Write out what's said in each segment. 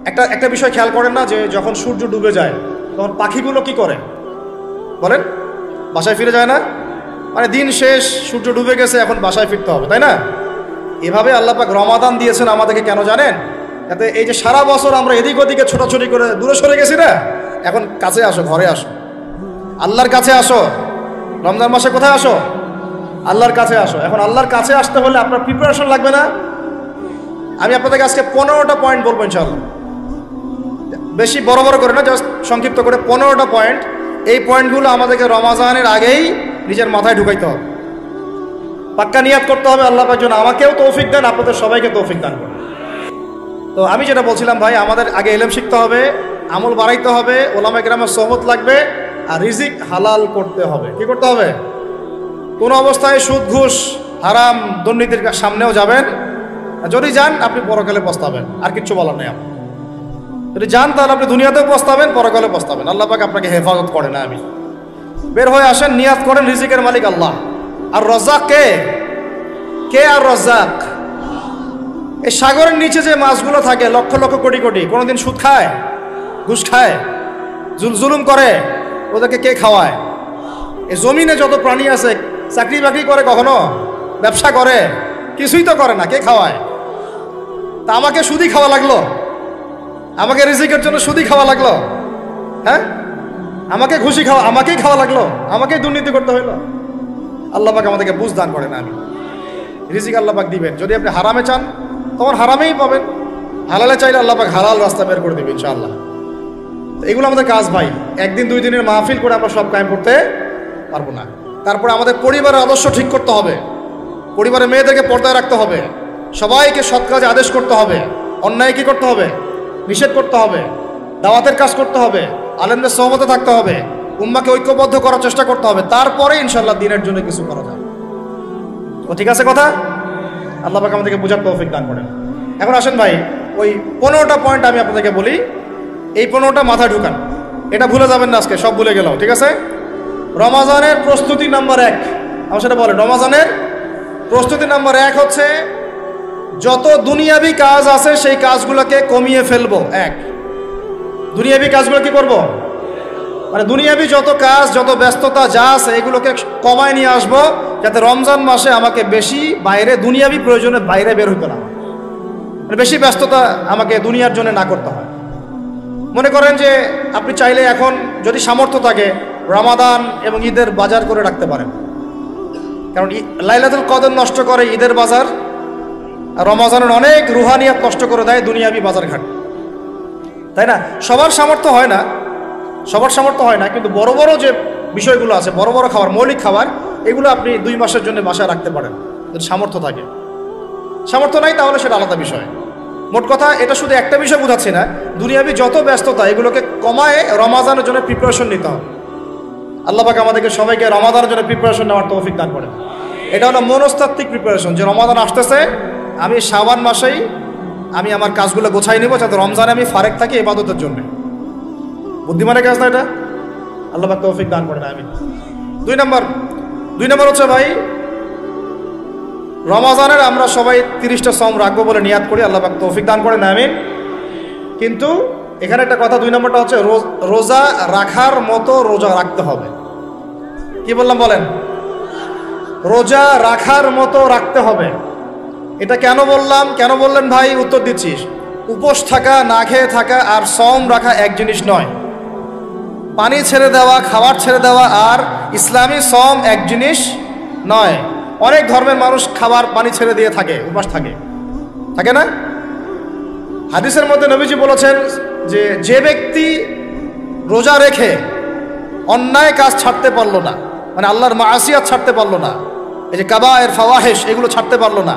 একটা বিষয় খেয়াল করেন না, যে যখন সূর্য ডুবে যায় তখন পাখিগুলো কি করে বলেন? বাসায় ফিরে যায় না? মানে দিন শেষ, সূর্য ডুবে গেছে, এখন বাসায় ফিরতে হবে, তাই না? এভাবে আল্লাহ পাক রমাদান দিয়েছেন আমাদেরকে, কেন জানেন? যাতে এই যে সারা বছর আমরা এদিক ওদিকে ছোটাছুটি করে দূরে সরে গেছি না, এখন কাছে আসো, ঘরে আসো, আল্লাহর কাছে আসো। রমজান মাসে কোথায় আসো? আল্লাহর কাছে আসো। এখন আল্লাহর কাছে আসতে হলে আপনার প্রিপারেশন লাগবে না? আমি আপনাদেরকে আজকে 15টা পয়েন্ট বলবো ইনশাআল্লাহ, বেশি বড় বড় করে না, জাস্ট সংক্ষিপ্ত করে 15টা পয়েন্ট। এই পয়েন্টগুলো আমাদেরকে রমাজানের আগেই নিজের মাথায় ঢুকাইতে হবে, পাক্কা নিয়াত করতে হবে। আল্লাহ পাক যেন আমাকেও তৌফিক দেন, আপনাদের সবাইকে তৌফিক দান করেন। তো আমি যেটা বলছিলাম ভাই, আমাদের আগে ইলম শিখতে হবে, আমল বাড়াইতে হবে, ওলামা কেরামের সোহবত লাগবে, আর রিজিক হালাল করতে হবে। কি করতে হবে? কোনো অবস্থায় সুদ, ঘুষ, হারাম, দুর্নীতির সামনেও যাবেন। যদি যান আপনি পরকালে পস্তাবেন, আর কিচ্ছু বলার নেই। আপনি যদি যান তাহলে আপনি দুনিয়াতেও পস্তাবেন, পরকালে পস্তাবেন। আল্লাহ পাক আপনাকে হেফাজত করেন। আমি বের হয়ে আসেন, নিয়াত করেন, রিজিকের মালিক আল্লাহ। আর রজ্জাক কে? কে আর রজ্জাক? এই সাগরের নিচে যে মাছগুলো থাকে লক্ষ লক্ষ কোটি কোটি, কোনোদিন সুদ খায়, ঘুষ খায়, জুলুম করে? ওদেরকে কে খাওয়ায়? এই জমিনে যত প্রাণী আছে, চাকরি বাকরি করে কখনো? ব্যবসা করে? কিছুই তো করে না। কে খাওয়ায়? তা আমাকে সুদই খাওয়া লাগলো, আমাকে রিজিকের জন্য সুদই খাওয়া লাগলো, হ্যাঁ? আমাকে ঘুষি খাওয়া, আমাকেই খাওয়া লাগলো, আমাকেই দুর্নীতি করতে হইলো। আল্লাহ পাক আমাদেরকে বুঝ দান করেন। আমি রিজিক আল্লাহ পাক দিবেন। যদি আপনি হারামে চান তখন হারামেই পাবেন, হালালে চাইলে আল্লাহ পাক হালাল রাস্তা বের করে দেবেন ইনশাআল্লাহ। তো এগুলো আমাদের কাজ ভাই। একদিন দুই দিনের মাহফিল করে আমরা সব কায়েম করতে পারবো না। তারপরে আমাদের পরিবারের আদর্শ ঠিক করতে হবে, পরিবারের মেয়েদেরকে পর্দায় রাখতে হবে, সবাইকে সৎ কাজে আদেশ করতে হবে, অন্যায় কি করতে হবে? নিষেধ করতে হবে, দাওয়াতের কাজ করতে হবে, আলেমদের সহমতে থাকতে হবে, উম্মাকে ঐক্যবদ্ধ করার চেষ্টা করতে হবে। তারপরে ইনশাআল্লাহ দিনের জন্য কিছু করা যাবে। ও ঠিক আছে কথা? আল্লাহ পাক আমাদেরকে বুঝার তৌফিক দান করেন। এখন আসেন ভাই, ওই 15টা পয়েন্ট আমি আপনাদেরকে বলি, এই 15টা মাথায় ঢুকান, এটা ভুলে যাবেন না। আজকে সব ভুলে গেলাম, ঠিক আছে? রমাজানের প্রস্তুতি নাম্বার 1, আমার সেটা বলেন। রমাজানের প্রস্তুতি নাম্বার 1 হচ্ছে যত দুনিয়াবি কাজ আছে সেই কাজগুলোকে কমিয়ে ফেলবো। দুনিয়াবি কাজগুলো কি করব? মানে দুনিয়াবি যত কাজ, যত ব্যস্ততা যা আছে এগুলোকে কমায় নিয়ে আসবো, যাতে রমজান মাসে আমাকে বেশি বাইরে দুনিয়াবি প্রয়োজনে বাইরে বের হইতে না, মানে বেশি ব্যস্ততা আমাকে দুনিয়ার জন্য না করতে হয়। মনে করেন যে আপনি চাইলে এখন যদি সামর্থ্য থাকে রমাদান এবং ঈদের বাজার করে রাখতে পারেন, কারণ লাইলাতুল কদর নষ্ট করে ঈদের বাজার, আর রমাজানের অনেক রুহানিয়াত নষ্ট করে দেয় দুনিয়াবি বাজার ঘাট, তাই না? সবার সামর্থ্য হয় না, সবার সামর্থ্য হয় না, কিন্তু বড় বড় যে বিষয়গুলো আছে, বড় বড় খাবার, মৌলিক খাবার, এগুলো আপনি 2 মাসের জন্য বাসায় রাখতে পারেন যদি সামর্থ্য থাকে। সামর্থ্য নাই তাহলে সেটা আলাদা বিষয়। মোট কথা, এটা শুধু একটা বিষয় বোঝাচ্ছি না, দুনিয়াবি যত ব্যস্ততা এগুলোকে কমায় রমাজানের জন্য প্রিপারেশন নিতে হবে। আল্লাহ পাক আমাদেরকে সবাইকে রমাদানের জন্য প্রিপারেশন নেওয়ার তৌফিক দান করেন। এটা হলো মনস্তাত্ত্বিক প্রিপারেশন, যে রমাদান আসতেছে, আমি শাবান মাসেই আমি আমার কাজগুলো গোছাই নেব, যাতে রমজানে আমি ফারেক থাকি ইবাদতের জন্য। বুদ্ধিমানের কাজ না এটা? আল্লাহ পাক তৌফিক দান করেন। আমিন। 2 নম্বর হচ্ছে ভাই, রমাজানের আমরা সবাই 30টা সম রাখবো বলে নিয়াত করি, আল্লাহ পাক তৌফিক দান করেন। আমিন। কিন্তু এখানে একটা কথা, 2 নম্বরটা হচ্ছে রোজা রাখার মতো রোজা রাখতে হবে। কি বললাম বলেন? রোজা রাখার মতো রাখতে হবে। এটা কেন বললাম, কেন বললেন ভাই? উত্তর দিচ্ছিস। উপোস থাকা, না খেয়ে থাকা আর সম রাখা এক জিনিস নয়। পানি ছেড়ে দেওয়া, খাবার ছেড়ে দেওয়া আর ইসলামী সম এক জিনিস নয়। অনেক ধর্মের মানুষ খাবার পানি ছেড়ে দিয়ে থাকে, উপাস থাকে, থাকে না? হাদিসের মধ্যে নবীজি বলেছেন যে ব্যক্তি রোজা রেখে অন্যায় কাজ ছাড়তে পারলো না, মানে আল্লাহর মাসিয়াত ছাড়তে পারলো না, এই যে কাবায়ের ফাওয়াহিশ এগুলো ছাড়তে পারলো না,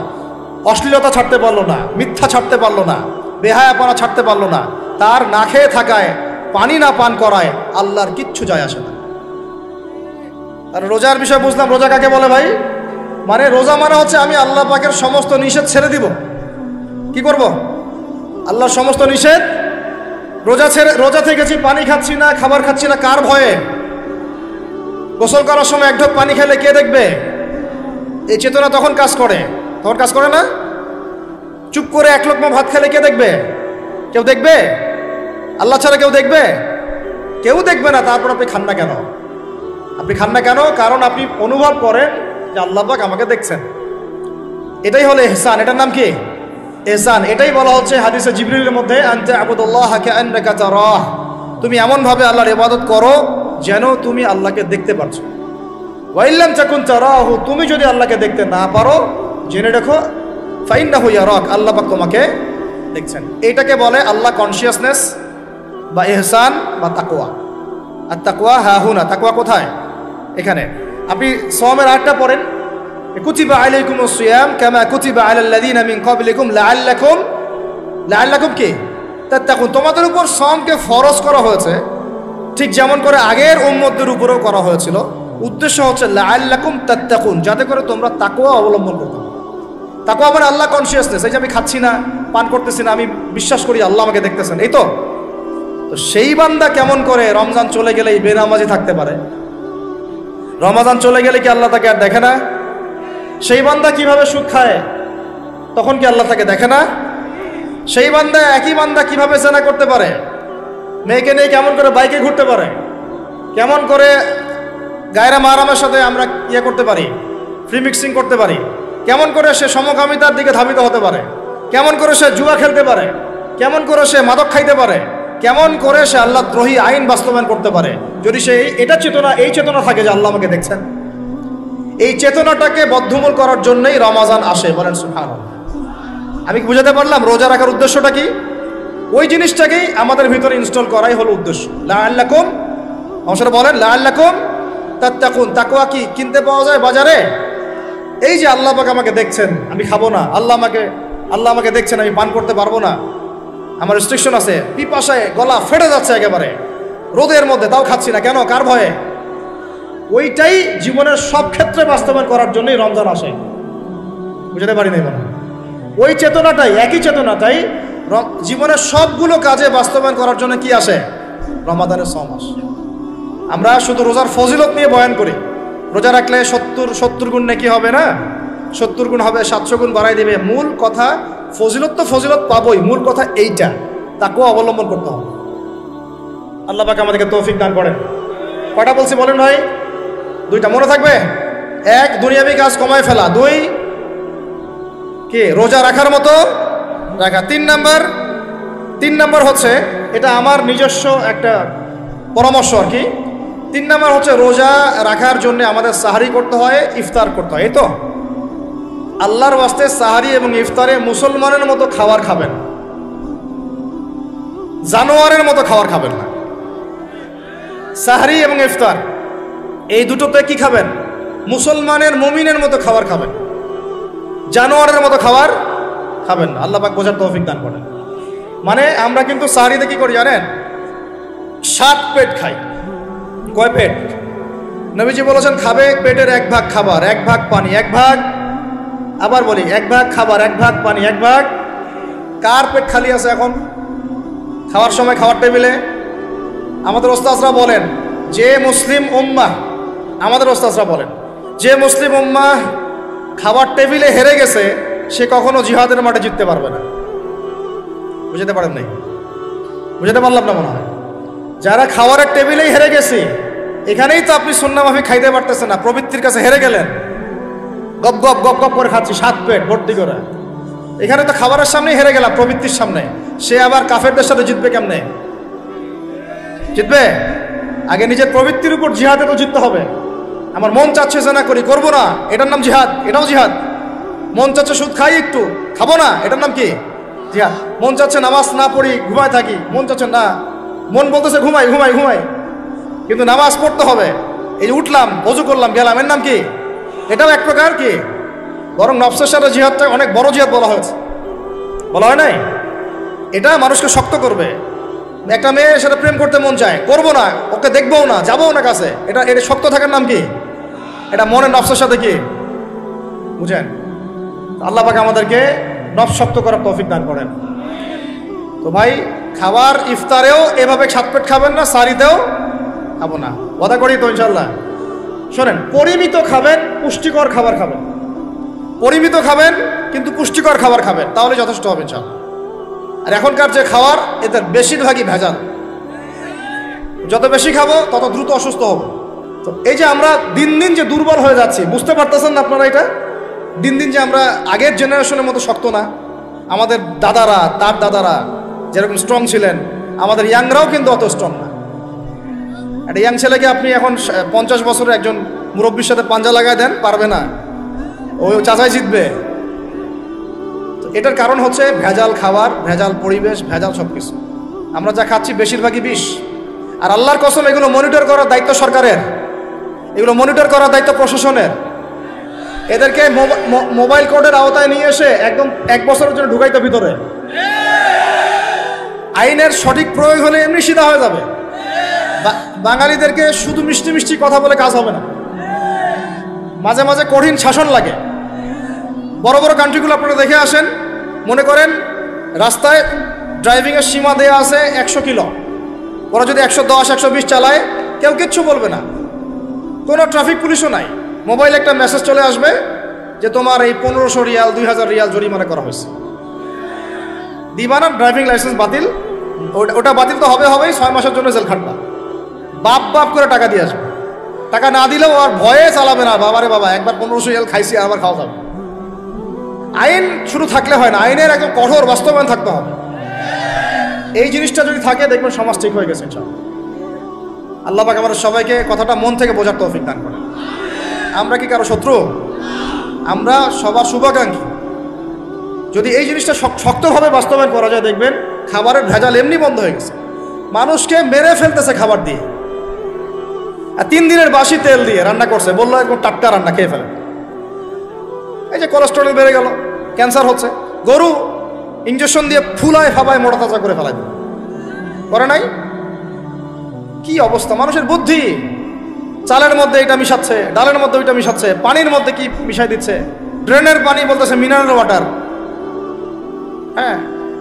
অশ্লীলতা ছাড়তে পারলো না, মিথ্যা ছাড়তে পারলো না, বেহায়াপনা ছাড়তে পারলো না, তার না খেয়ে থাকায়, পানি না পান করায় আল্লাহর কিচ্ছু যায় আসে না। আর রোজার বিষয় বুঝলাম। রোজা কাকে বলে ভাই? মানে রোজা মানে হচ্ছে আমি আল্লাহ পাকের সমস্ত নিষেধ ছেড়ে দিব। কি করব? আল্লাহর সমস্ত নিষেধ রোজা থেকেছি, পানি খাচ্ছি না, খাবার খাচ্ছি না, কার ভয়ে? গোসল করার সময় 1 ঢোক পানি খেলে কে দেখবে? এই চেতনা তখন কাজ করে, তখন কাজ করে না? চুপ করে 1 লোকমা ভাত খেলে কে দেখবে? কেউ দেখবে? আল্লাহ ছাড়া কেউ দেখবে? কেউ দেখবে না। তারপর আপনি খান না কেন? আপনি খান না কেন? কারণ আপনি অনুভব করেন যে আল্লাহ পাক আমাকে দেখছেন। এটাই হলো ইহসান। এটার নাম কি? ইহসান। এটাই বলা হচ্ছে হাদিসে জিবরিলের মধ্যে, আনতা আবুদুল্লাহ কাআন্নাকা তারাহ, তুমি এমন ভাবে আল্লাহর ইবাদত করো যেন তুমি আল্লাহকে দেখতে পারছো। ওয়া ইল্লাম তাকুন তারাহু, তুমি যদি আল্লাহকে দেখতে না পারো জেনে রাখো ফাইন্নাহু ইয়ারাক, আল্লাহ পাক তোমাকে দেখছেন। এটাকে বলে আল্লাহ কনসিয়াসনেস বা ইহসান বা তাকওয়া। আর তাকওয়া হাহুনা, তাকওয়া কোথায়? এখানে। আপনি সওমের আয়াতটা পড়েন, কুতিবা আলাইকুমুস সিয়াম কামা কুতিবা আলাল লাযিনা মিন ক্বাবলিকুম লাআল্লাকুম কি তাত্তাকুন, তোমাদের উপর সওমকে ফরজ করা হয়েছে ঠিক যেমন করে আগের উম্মতদের উপরেও করা হয়েছিল। উদ্দেশ্য হচ্ছে লাআল্লাকুম তাত্তাকুন, যাতে করে তোমরা তাকওয়া অবলম্বন করতে পারো। তাকওয়া মানে আল্লাহ কনসিয়াসনেস। এই যে আমি খাচ্ছি না, পান করতেছি না, আমি বিশ্বাস করি আল্লাহ আমাকে দেখতেছেন, এই তো। তো সেই বান্দা কেমন করে রমজান চলে গেলেই বেনামাজি থাকতে পারে? রমজান চলে গেলে কি আল্লাহ তাকে আর দেখে না? সেই বান্দা কিভাবে সুদ খায়, তখন কি আল্লাহ তাকে দেখে না? সেই বান্দা, একই বান্দা কিভাবে জেনা করতে পারে? মেয়েকে নিয়ে কেমন করে বাইকে ঘুরতে পারে? কেমন করে গায়রা মাহরামের সাথে আমরা ইয়ে করতে পারি, ফ্রি মিক্সিং করতে পারি? কেমন করে সে সমকামিতার দিকে ধাবিত হতে পারে? কেমন করে সে জুয়া খেলতে পারে? কেমন করে সে মাদক খাইতে পারে? কেমন করে সে আল্লাহ দ্রোহী আইন বাস্তবায়ন করতে পারে? যদি সে এটা চেতনা, এই চেতনা থাকে যে আল্লাহ আমাকে দেখছেন, এই চেতনাটাকে বদ্ধমূল করার জন্যই রমাজান আসে। বলেন সুবহানাল্লাহ। আমি বুঝাতে পারলাম রোজা রাখার উদ্দেশ্যটা কি? ওই জিনিসটাকেই আমাদের ভিতরে ইনস্টল করাই হলো উদ্দেশ্য। লাআল্লাকুম, আমার বলেন লাআল্লাকুম তাত্তাকুন। তাকওয়া কি কিনতে পাওয়া যায় বাজারে? এই যে আল্লাহ পাক আমাকে দেখছেন, আমি খাবো না, আল্লাহ আমাকে দেখছেন, আমি পান করতে পারবো না, আমার রেস্ট্রিকশন আছে, পিপাসায় গলা ফেটে যাচ্ছে একেবারে রোদের মধ্যে, তাও খাচ্ছি না কেন? কার ভয়ে? ওইটাই জীবনের সব ক্ষেত্রে বাস্তবায়ন করার জন্যই রমজান আসে। বুঝতে পারি নাই মনে? ওই চেতনাটাই, একই চেতনাটাই জীবনের সবগুলো কাজে বাস্তবায়ন করার জন্য কি আসে? রমাদানের সওম আসে। আমরা শুধু রোজার ফজিলত নিয়ে বয়ান করি, রোজা রাখলে 70 গুণ নাকি হবে না, 70 গুণ হবে, 700 গুণ বাড়াই দেবে। মূল কথা ফজিলত তো ফজিলত পাবোই, মূল কথা এইটা, তাকেও অবলম্বন করতে হবে। আল্লাহ পাক আমাদেরকে তৌফিক দান করেন। কয়টা বলছি বলেন ভাই? 2টা মনে থাকবে। 1, দুনিয়াবি কাজ কমায় ফেলা। 2, কি রোজা রাখার মতো রাখা। 3 নাম্বার হচ্ছে, এটা আমার নিজস্ব একটা পরামর্শ আর কি। 3 নাম্বার হচ্ছে রোজা রাখার জন্য আমাদের সাহারি করতে হয়, ইফতার করতে হয়, এই তো। আল্লাহর ওয়াস্তে সাহারি এবং ইফতারে মুসলমানের মতো খাবার খাবেন, জানোয়ারের মতো খাবার খাবেন না। সাহারি এবং ইফতার এই দুটোতে কি খাবেন? মুসলমানের, মুমিনের মতো খাবার খাবেন, জানোয়ারের মতো খাবার খাবেন না। আল্লাহ পাক বোঝার তৌফিক দান করেন। মানে আমরা কিন্তু সাহারিতে কি করি জানেন? 7 পেট খাই। কয় পেট? নবীজি বলেছেন খাবে পেটের 1 ভাগ খাবার, 1 ভাগ পানি, 1 ভাগ, আবার বলি 1 ভাগ খাবার, 1 ভাগ পানি, 1 ভাগ। কার পেট খালি আছে এখন খাওয়ার সময়, খাওয়ার টেবিলে? আমাদের ওস্তাদরা বলেন যে মুসলিম উম্মাহ, আমাদের ওস্তাদরা বলেন যে মুসলিম উম্মাহ খাবার টেবিলে হেরে গেছে, সে কখনো জিহাদের মাঠে জিততে পারবে না। বুঝতে পারেন নাই? বুঝতে পারলাম না মনে হয়। যারা খাবারের টেবিলেই হেরে গেছে, এখানেই তো আপনি সুন্নাহ মাফিক খাইতে পারতেছেন না, প্রবৃত্তির কাছে হেরে গেলেন। গপ গপ গপ গপ করে খাচ্ছি 7 পেট ভর্তি করে, এখানে তো খাবারের সামনেই হেরে গেলাম, প্রবৃত্তির সামনে। সে আবার কাফেরদের সাথে জিতবে কেমনে? জিতবে আগে নিজের প্রবৃত্তির উপর জিহাদে তো জিততে হবে। আমার মন চাচ্ছে জেনা করি, করবো না, এটার নাম জিহাদ, এটাও জিহাদ। মন চাচ্ছে সুদ খাই, একটু খাবো না, এটার নাম কি? জিহাদ। মন চাচ্ছে নামাজ না পড়ি, ঘুমায় থাকি, মন চাচ্ছে না, মন বলতেছে ঘুমাই ঘুমাই ঘুমাই, কিন্তু নামাজ পড়তে হবে। এই যে উঠলাম, ওযু করলাম, গেলাম, এর নাম কি? এটাও এক প্রকার কি, বরং নফসের সাথে জিহাদটা অনেক বড় জিহাদ বলা হয়েছে, বলা হয় নাই? এটা মানুষকে শক্ত করবে। একটা মেয়ে সেটা প্রেম করতে মন চায়, করবো না, ওকে দেখবও না, যাবও না কাছে, এটা শক্ত থাকার নাম কি? এটা মনের নফসের সাথে কি, বুঝেন? আল্লাহ পাক আমাদেরকে নফস শক্ত করার তৌফিক দান করেন। তো ভাই, খাবার ইফতারেও এভাবে 7 পেট খাবেন না, সারিতেও খাবো না, ওয়াদা করি তো ইনশাল্লাহ। শোনেন, পরিমিত খাবেন, পুষ্টিকর খাবার খাবেন, পরিমিত খাবেন কিন্তু পুষ্টিকর খাবার খাবেন, তাহলে যথেষ্ট হবে ইনশাল্লাহ। আর এখনকার যে খাবার এদের বেশিরভাগই ভেজাল। যত বেশি খাবো তত দ্রুত অসুস্থ হবো। তো এই যে আমরা দিন দিন যে দুর্বল হয়ে যাচ্ছি, বুঝতে পারতেছেন না আপনারা? এটা দিন দিন যে আমরা আগের জেনারেশনের মতো শক্ত না। আমাদের দাদারা, তার দাদারা যেরকম স্ট্রং ছিলেন, আমাদের ইয়াংরাও কিন্তু অত স্ট্রং না। একটা ইয়াং ছেলেকে আপনি এখন 50 বছরের একজন মুরব্বীর সাথে পাঞ্জা লাগায় দেন, পারবে না, ওই চাচাই জিতবে। তো এটার কারণ হচ্ছে ভেজাল খাবার, ভেজাল পরিবেশ, ভেজাল সব কিছু। আমরা যা খাচ্ছি বেশিরভাগই বিষ। আর আল্লাহর কসম, এগুলো মনিটর করার দায়িত্ব সরকারের, এগুলো মনিটর করার দায়িত্ব প্রশাসনের। এদেরকে মোবাইল কোর্টের আওতায় নিয়ে এসে একদম 1 বছরের জন্য ঢুকাইতে ভিতরে। আইনের সঠিক প্রয়োগ হলে এমনি সিধা হয়ে যাবে। বাঙালিদেরকে শুধু মিষ্টি মিষ্টি কথা বলে কাজ হবে না, মাঝে মাঝে কঠিন শাসন লাগে। বড় বড় কান্ট্রিগুলো আপনারা দেখে আসেন, মনে করেন রাস্তায় ড্রাইভিংয়ের সীমা দেওয়া আছে 100 কিলো, ওরা যদি 110, 120 চালায় কেউ কিচ্ছু বলবে না, কোনো ট্রাফিক পুলিশও নাই। মোবাইলে একটা মেসেজ চলে আসবে যে তোমার এই 1500 রিয়াল, 2000 রিয়াল জরিমানা করা হয়েছে। দিবা না, ড্রাইভিং লাইসেন্স বাতিল। ওটা বাতিল তো হবেই, 6 মাসের জন্য জেল খাটবা। বাপ করে টাকা দিয়ে আসবে। টাকা না দিলেও আর ভয়ে চালাবে না, বাবারে বাবা একবার 1500 রিয়াল খাইছি, আবার খাওয়া যাবে। আইন শুধু থাকলে হয় না, আইনের একদম কঠোর বাস্তবায়ন থাকতে হবে। এই জিনিসটা যদি থাকে দেখবেন সমাজ ঠিক হয়ে গেছে ইনশাআল্লাহ। আল্লাহ পাক আমাদের সবাইকে কথাটা মন থেকে বোঝার তৌফিক দান করেন। আমরা কি কারো শত্রু? আমরা সবার শুভাকাঙ্ক্ষী। যদি এই জিনিসটা শক্তভাবে বাস্তবায়ন করা যায়, দেখবেন খাবারের ভেজাল এমনি বন্ধ হয়ে গেছে। মানুষকে মেরে ফেলতেছে খাবার দিয়ে, আর 3 দিনের বাসি তেল দিয়ে রান্না করছে, বললো একদম টাটকা রান্না, খেয়ে ফেলে। এই যে কোলেস্টেরল বেড়ে গেল, ক্যান্সার হচ্ছে। গরু ইঞ্জেকশন দিয়ে ফুলায় ফাবায় মোটা তাজা করে ফেলায় করে নাই? কি অবস্থা মানুষের বুদ্ধি! চালের মধ্যে এটা মিশাচ্ছে, ডালের মধ্যে ওইটা মিশাচ্ছে, পানির মধ্যে কি মিশাই দিচ্ছে, ড্রেনের পানি বলতেছে মিনারেল ওয়াটার। হ্যাঁ,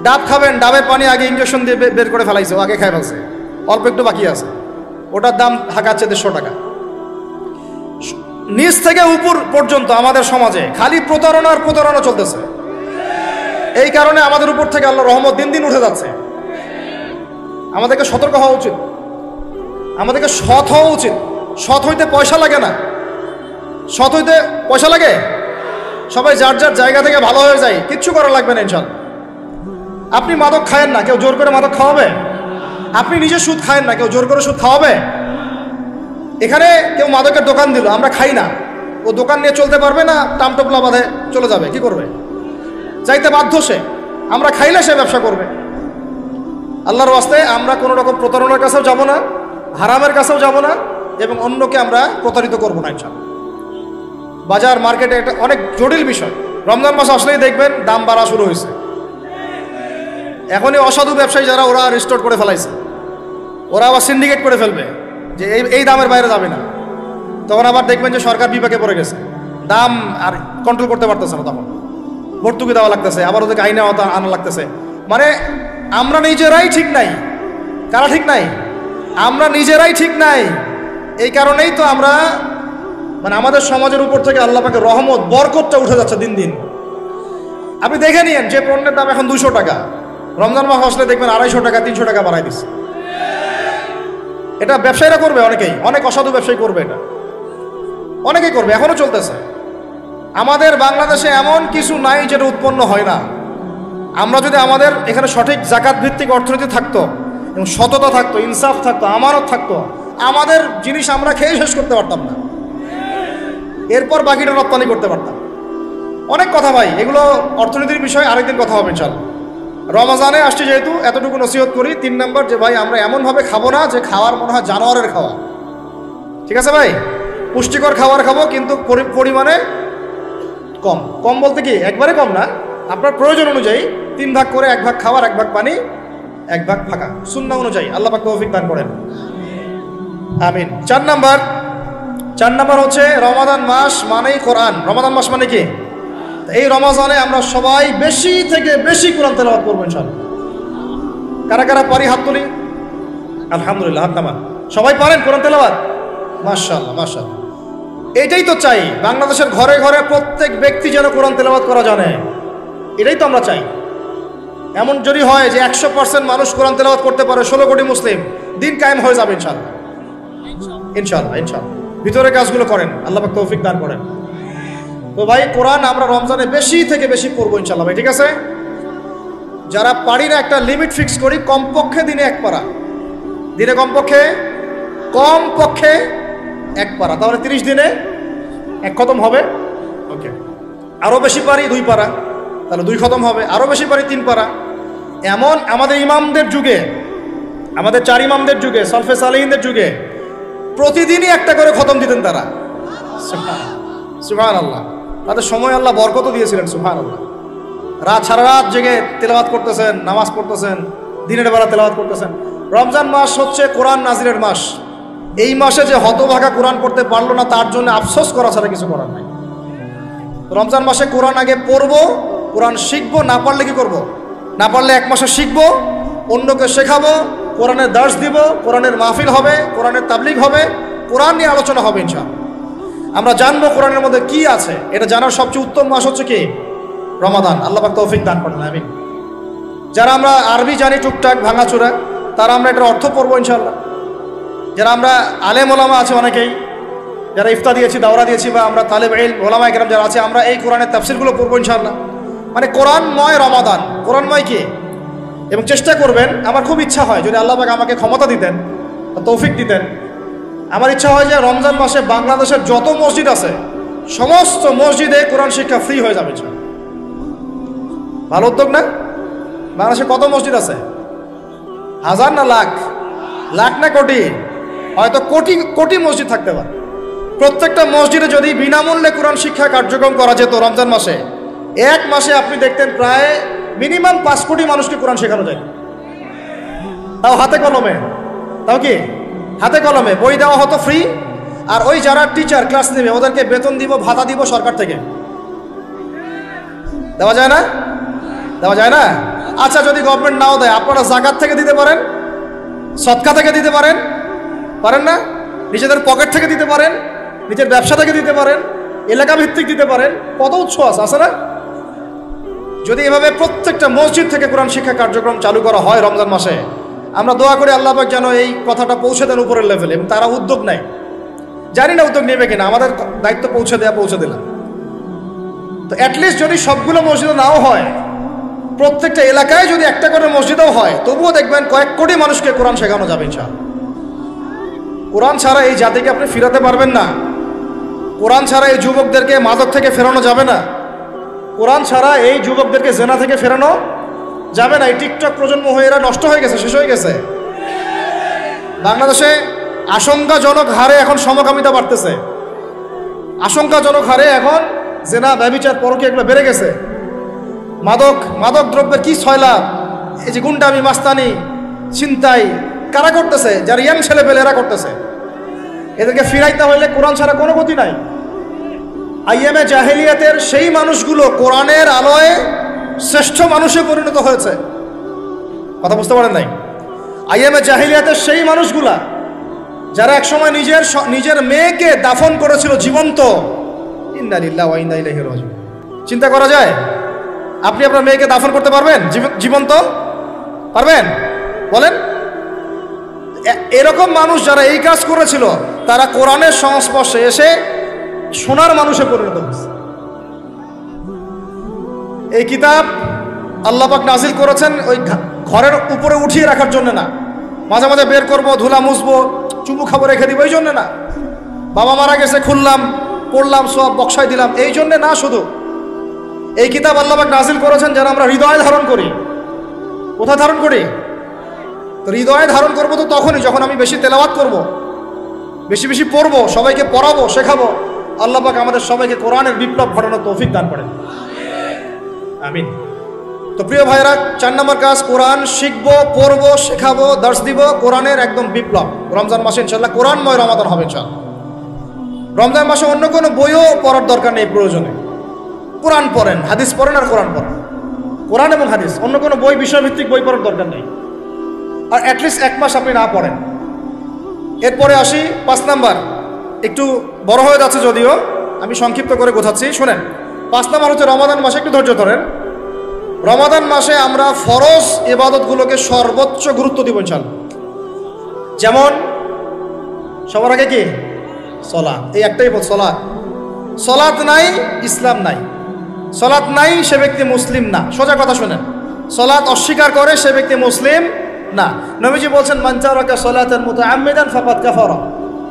ডাব খাবেন, ডাবের পানি আগে ইঞ্জেকশন দিয়ে বের করে ফেলাইছে, আগে খাই ফেলছে, অল্প একটু বাকি আছে, ওটার দাম হাঁকাচ্ছে 150 টাকা। নিচ থেকে উপর পর্যন্ত আমাদের সমাজে খালি প্রতারণা চলতেছে। এই কারণে আমাদের উপর থেকে আল্লাহর রহমত দিন দিন উঠে যাচ্ছে। আমাদেরকে সতর্ক হওয়া উচিত, আমাদেরকে সৎ হওয়া উচিত। সৎ হইতে পয়সা লাগে না, সৎ হইতে পয়সা লাগে। সবাই যার যার জায়গা থেকে ভালো হয়ে যায়, কিচ্ছু করা লাগবে না ইনশাআল্লাহ। আপনি মাদক খায়েন না, কেউ জোর করে মাদক খাওয়াবে? আপনি নিজে সুদ খায়েন না, কেউ জোর করে সুদ খাওয়াবে? এখানে কেউ মাদকের দোকান দিল, আমরা খাই না, ও দোকান নিয়ে চলতে পারবে না? টামটোপলা বাঁধে চলে যাবে, কি করবে? যাইতে বাধ্য সে। আমরা খাইলে সে ব্যবসা করবে। আল্লাহর ওয়াস্তে আমরা কোনো রকম প্রতারণার কাছেও যাব না, হারামের কাছেও যাব না, এবং অন্যকে আমরা প্রতারিত করবো না ইনশাআল্লাহ। বাজার মার্কেটে একটা অনেক জটিল বিষয়। রমজান মাস আসলেই দেখবেন দাম বাড়া শুরু হয়েছে। এখনই অসাধু ব্যবসায়ী যারা, ওরা রিস্টোর করে ফেলাইছে, ওরা আবার সিন্ডিকেট করে ফেলবে যে এই দামের বাইরে যাবে না। তখন আবার দেখবেন যে সরকার বিপাকে পড়ে গেছে, দাম আর কন্ট্রোল করতে পারতেছে না, তখন ভর্তুকি দেওয়া লাগতেছে, আবার ওদেরকে আইনে আনা লাগতেছে। মানে আমরা নিজেরাই ঠিক নাই। কারা ঠিক নাই? আমরা নিজেরাই ঠিক নাই। এই কারণেই তো আমরা আমাদের সমাজের উপর থেকে আল্লাহ পাকের রহমত, বরকতটা উঠে যাচ্ছে দিন দিন। আপনি দেখে নিয়েন, যে পণ্যের দাম এখন 200 টাকা, রমজান মাস আসলে দেখবেন 250 টাকা, 300 টাকা বাড়াই দিচ্ছে। এটা ব্যবসায়ীরা করবে, অনেক অসাধু ব্যবসায়ী করবে, এটা অনেকেই করবে, এখনো চলতেছে। আমাদের বাংলাদেশে এমন কিছু নাই যেটা উৎপন্ন হয় না। আমরা যদি আমাদের এখানে সঠিক জাকাত ভিত্তিক অর্থনীতি থাকতো, এবং সততা থাকতো, ইনসাফ থাকতো, আমানত থাকতো, আমাদের জিনিস আমরা খেয়ে শেষ করতে পারতাম না, এরপর বাকিটা রপ্তানি করতে পারতাম। অনেক কথা ভাই, এগুলো অর্থনীতির বিষয়, আরেকদিন কথা হবে ইনশাআল্লাহ। রমজানে আসছি যেহেতু, এতটুকু নসিহত করি। 3 নম্বর, যে ভাই আমরা এমনভাবে খাবো না যে খাওয়ার মনে হয় জানোয়ারের খাওয়া। ঠিক আছে ভাই, পুষ্টিকর খাবার খাবো, কিন্তু পরিমাণে কম। কম বলতে কি একবারে কম না, আপনার প্রয়োজন অনুযায়ী 3 ভাগ করে, 1 ভাগ খাবার, 1 ভাগ পানি, 1 ভাগ ফাঁকা, সুন্নাহ অনুযায়ী। আল্লাহ পাক তৌফিক দান করেন, আমিন। 4 নাম্বার হচ্ছে রমাদান মাস মানেই কোরআন। রমাদান মাস মানে কি? এই রমজানে আমরা সবাই বেশি থেকে বেশি কোরআন তেলাওয়াত করবো ইনশাআল্লাহ। কারা কারা পারি হাত তুলি, আলহামদুলিল্লাহ, হাত নামান। সবাই পারেন কোরআন তেলাওয়াত? মাশাআল্লাহ, মাশাআল্লাহ। এটাই তো চাই, বাংলাদেশের ঘরে ঘরে প্রত্যেক ব্যক্তি যেন কোরআন তেলাওয়াত করা জানে, এটাই তো আমরা চাই। এমন যদি হয় যে 100% মানুষ কোরআন তেলাওয়াত করতে পারে, 16 কোটি মুসলিম, দিন কায়েম হয়ে যাবে ইনশাআল্লাহ। ইনশাআল্লাহ ইনশাআল্লাহ ভিতরে কাজগুলো করেন, আল্লাহ পাক তৌফিক দান করেন। তো ভাই কোরআন আমরা রমজানে বেশি থেকে বেশি পড়বো ইনশাআল্লাহ ভাই, ঠিক আছে? যারা পারি না একটা লিমিট ফিক্স করি, কমপক্ষে দিনে 1 পারা, দিনে কমপক্ষে 1 পারা, তাহলে 30 দিনে 1 খতম হবে। ওকে, আরও বেশি পারি 2 পারা, তাহলে 2 খতম হবে। আরও বেশি পারি 3 পারা। এমন আমাদের ইমামদের যুগে, আমাদের 4 ইমামদের যুগে, সলফে সালেহিনদের যুগে প্রতিদিনই একটা করে খতম দিতেন তারা। সুবহানাল্লাহ, তাদের সময় আল্লাহ বরকত দিয়েছিলেন। সুবহানাল্লাহ, সারা রাত জেগে তেলাওয়াত করতেছেন, নামাজ পড়তেছেন, দিনের বেলা তেলাওয়াত করতেছেন। রমজান মাস হচ্ছে কোরআন নাজিলের মাস। এই মাসে যে হতভাগা কোরআন পড়তে পারলো না, তার জন্য আফসোস করা ছাড়া কিছু করার নাই। রমজান মাসে কোরআন আগে পড়বো, কোরআন শিখবো, না পারলে কি করব? না পারলে 1 মাসে শিখবো, অন্যকে শেখাবো, কোরআনের দার্স দিব, কোরআনের মাহফিল হবে, কোরআনের তাবলিগ হবে, কোরআন নিয়ে আলোচনা হবে ইনশাআল্লাহ। আমরা জানবো কোরআনের মধ্যে কি আছে। এটা জানার সবচেয়ে উত্তম মাস হচ্ছে কি? রমাদান। আল্লাহ পাক তৌফিক দান করেন, আমিন। যারা আমরা আরবি জানি টুকটাক ভাঙাচোরা, তারা আমরা এটার অর্থ পড়বো ইনশাআল্লাহ। যারা আমরা আলেম ওলামা আছে অনেকেই, যারা ইফতা দিয়েছি, দাওরা দিয়েছি, বা আমরা তালেব ইলম ওলামা ইকরাম যারা আছে, আমরা এই কোরআনের তাফসিরগুলো পড়বো ইনশাআল্লাহ। মানে কোরআনময় রমাদান, কোরআনময় কি? এবং চেষ্টা করবেন, আমার খুব ইচ্ছা হয় যদি আল্লাহ পাক আমাকে ক্ষমতা দিতেন, তৌফিক দিতেন, আমার ইচ্ছা হয় যে রমজান মাসে বাংলাদেশের যত মসজিদ আছে সমস্ত মসজিদে কোরআন শিক্ষা ফ্রি হয়ে যাবে। ভালো উদ্যোগ না? বাংলাদেশে কত মসজিদ আছে? হাজার না লাখ? লাখ না কোটি? হয়তো কোটি কোটি মসজিদ থাকতে পারে। প্রত্যেকটা মসজিদে যদি বিনামূল্যে কোরআন শিক্ষা কার্যক্রম করা যেত রমজান মাসে, 1 মাসে আপনি দেখতেন প্রায় মিনিমাম 5 কোটি মানুষকে কোরআন শেখানো যায়। তাও হাতে কলমে, তাও কি হাতে কলমে, বই দেওয়া হতো ফ্রি। আর ওই যারা টিচার ক্লাস নেবে ওদেরকে বেতন দিব, ভাতা দিব সরকার থেকে। দেওয়া যায় না? দেওয়া যায় না? আচ্ছা, যদি গভর্নমেন্ট নাও দেয়, আপনারা জাকাত থেকে দিতে পারেন, সদকা থেকে দিতে পারেন, পারেন না? নিজেদের পকেট থেকে দিতে পারেন, নিজের ব্যবসা থেকে দিতে পারেন, এলাকা ভিত্তিক দিতে পারেন। কত উৎস আছে না? যদি এভাবে প্রত্যেকটা মসজিদ থেকে কোরআন শিক্ষা কার্যক্রম চালু করা হয় রমজান মাসে, আমরা দোয়া করি আল্লাহ পাক যেন এই কথাটা পৌঁছে দেন উপরের লেভেলে। এবং তারা উদ্যোগ নেয়, জানি না উদ্যোগ নেবে কিনা, আমাদের দায়িত্ব পৌঁছে দিলাম। তো অ্যাটলিস্ট যদি সবগুলো মসজিদে নাও হয়, প্রত্যেকটা এলাকায় যদি একটা করে মসজিদও হয়, তবুও দেখবেন কয়েক কোটি মানুষকে কোরআন শেখানো যাবে ইনশাআল্লাহ। কোরআন ছাড়া এই জাতিকে আপনি ফিরাতে পারবেন না। কোরআন ছাড়া এই যুবকদেরকে মাদক থেকে ফেরানো যাবে না। কোরআন ছাড়া এই যুবকদেরকে জেনা থেকে ফেরানো যাবে না। এই টিকটক প্রজন্ম হয়ে এরা নষ্ট হয়ে গেছে, শেষ হয়ে গেছে। বাংলাদেশে আশঙ্কাজনক হারে এখন সমকামিতা বাড়তেছে। আশঙ্কাজনক হারে এখন জেনা, ব্যভিচার, পরকীয়া এগুলো বেড়ে গেছে। মাদক দ্রব্যের কি ছয়লাভ, এই যে গুন্ডামি, মাস্তানি, ছিনতাই কারা করতেছে? যারা ইয়াং ছেলে পেলে এরা করতেছে। এদেরকে ফিরাইতে হইলে কোরআন ছাড়া কোনো গতি নাই। আইএমএ জাহেলিয়াতের সেই মানুষগুলো কোরআনের আলোয় শ্রেষ্ঠ মানুষে পরিণত হয়েছে। কথা বুঝতে পারেন নাই? আইএমএ জাহেলিয়াতের সেই মানুষগুলা যারা একসময় নিজের মেয়েকে দাফন করেছিল জীবন্ত। ইন্না লিল্লাহি ওয়া ইন্না ইলাইহি রাজিউন। চিন্তা করা যায়? আপনি আপনার মেয়েকে দাফন করতে পারবেন জীবন্ত? পারবেন? বলেন। এরকম মানুষ যারা এই কাজ করেছিল, তারা কোরআনের সংস্পর্শে এসে সোনার মানুষে পরিণত হয়েছে। এই কিতাব আল্লাহ পাক নাজিল করেছেন ওই ঘরের উপরে উঠিয়ে রাখার জন্য না, মাঝে মাঝে বের করবো, ধুলা মুছবো, চুমু খাবো, রেখে দিব, এই জন্য না। বাবা মারা গেছে, খুললাম, পড়লাম, সব বক্সায় দিলাম, এই জন্যে না। শুধু এই কিতাব আল্লাহ পাক নাজিল করেছেন যারা আমরা হৃদয়ে ধারণ করি। কোথায় ধারণ করি? তো হৃদয়ে ধারণ করবো তো তখনই যখন আমি বেশি তেলাওয়াত করব, বেশি বেশি পড়বো, সবাইকে পড়াবো, শেখাবো। আল্লাহ পাক আমাদের সবাইকে কোরআনের বিপ্লব ঘটানোর তৌফিক দান করেন, আমিন। তো প্রিয় ভাইরা, 4 নম্বর কাজ, কোরআন শিখবো, পড়বো, শেখাবো, দার্স দিব। কোরআনের একদম বিপ্লব রমজান মাসে ইনশাআল্লাহ কোরআনময় রমাদান হবে ইনশাআল্লাহ। রমজান মাসে অন্য কোনো বইও পড়ার দরকার নেই প্রয়োজনে। কোরআন পড়েন, হাদিস পড়েন আর কোরআন পড়েন। কোরআন এবং হাদিস, অন্য কোনো বই, বিষয়ভিত্তিক বই পড়ার দরকার নেই। আর অ্যাটলিস্ট 1 মাস আপনি না পড়েন। এরপরে আসি 5 নাম্বার, একটু বড় হয়ে যাচ্ছে যদিও, আমি সংক্ষিপ্ত করে গোছাচ্ছি, শোনেন। 5 নাম্বার হচ্ছে রমাদান মাসে, একটু ধৈর্য ধরেন। রমাদান মাসে আমরা ফরজ ইবাদতগুলোকে সর্বোচ্চ গুরুত্ব দিব ইনশাআল্লাহ। যেমন সবার আগে কি সালাত, এই একটাই বল, সালাত। সালাত নাই ইসলাম নাই, সালাত নাই সে ব্যক্তি মুসলিম না। সোজা কথা শুনেন, সালাত অস্বীকার করে সে ব্যক্তি মুসলিম না। নবীজি বলছেন মান তারাকা সালাতান মুতাআম্মিদান ফাকাদ কাফারা।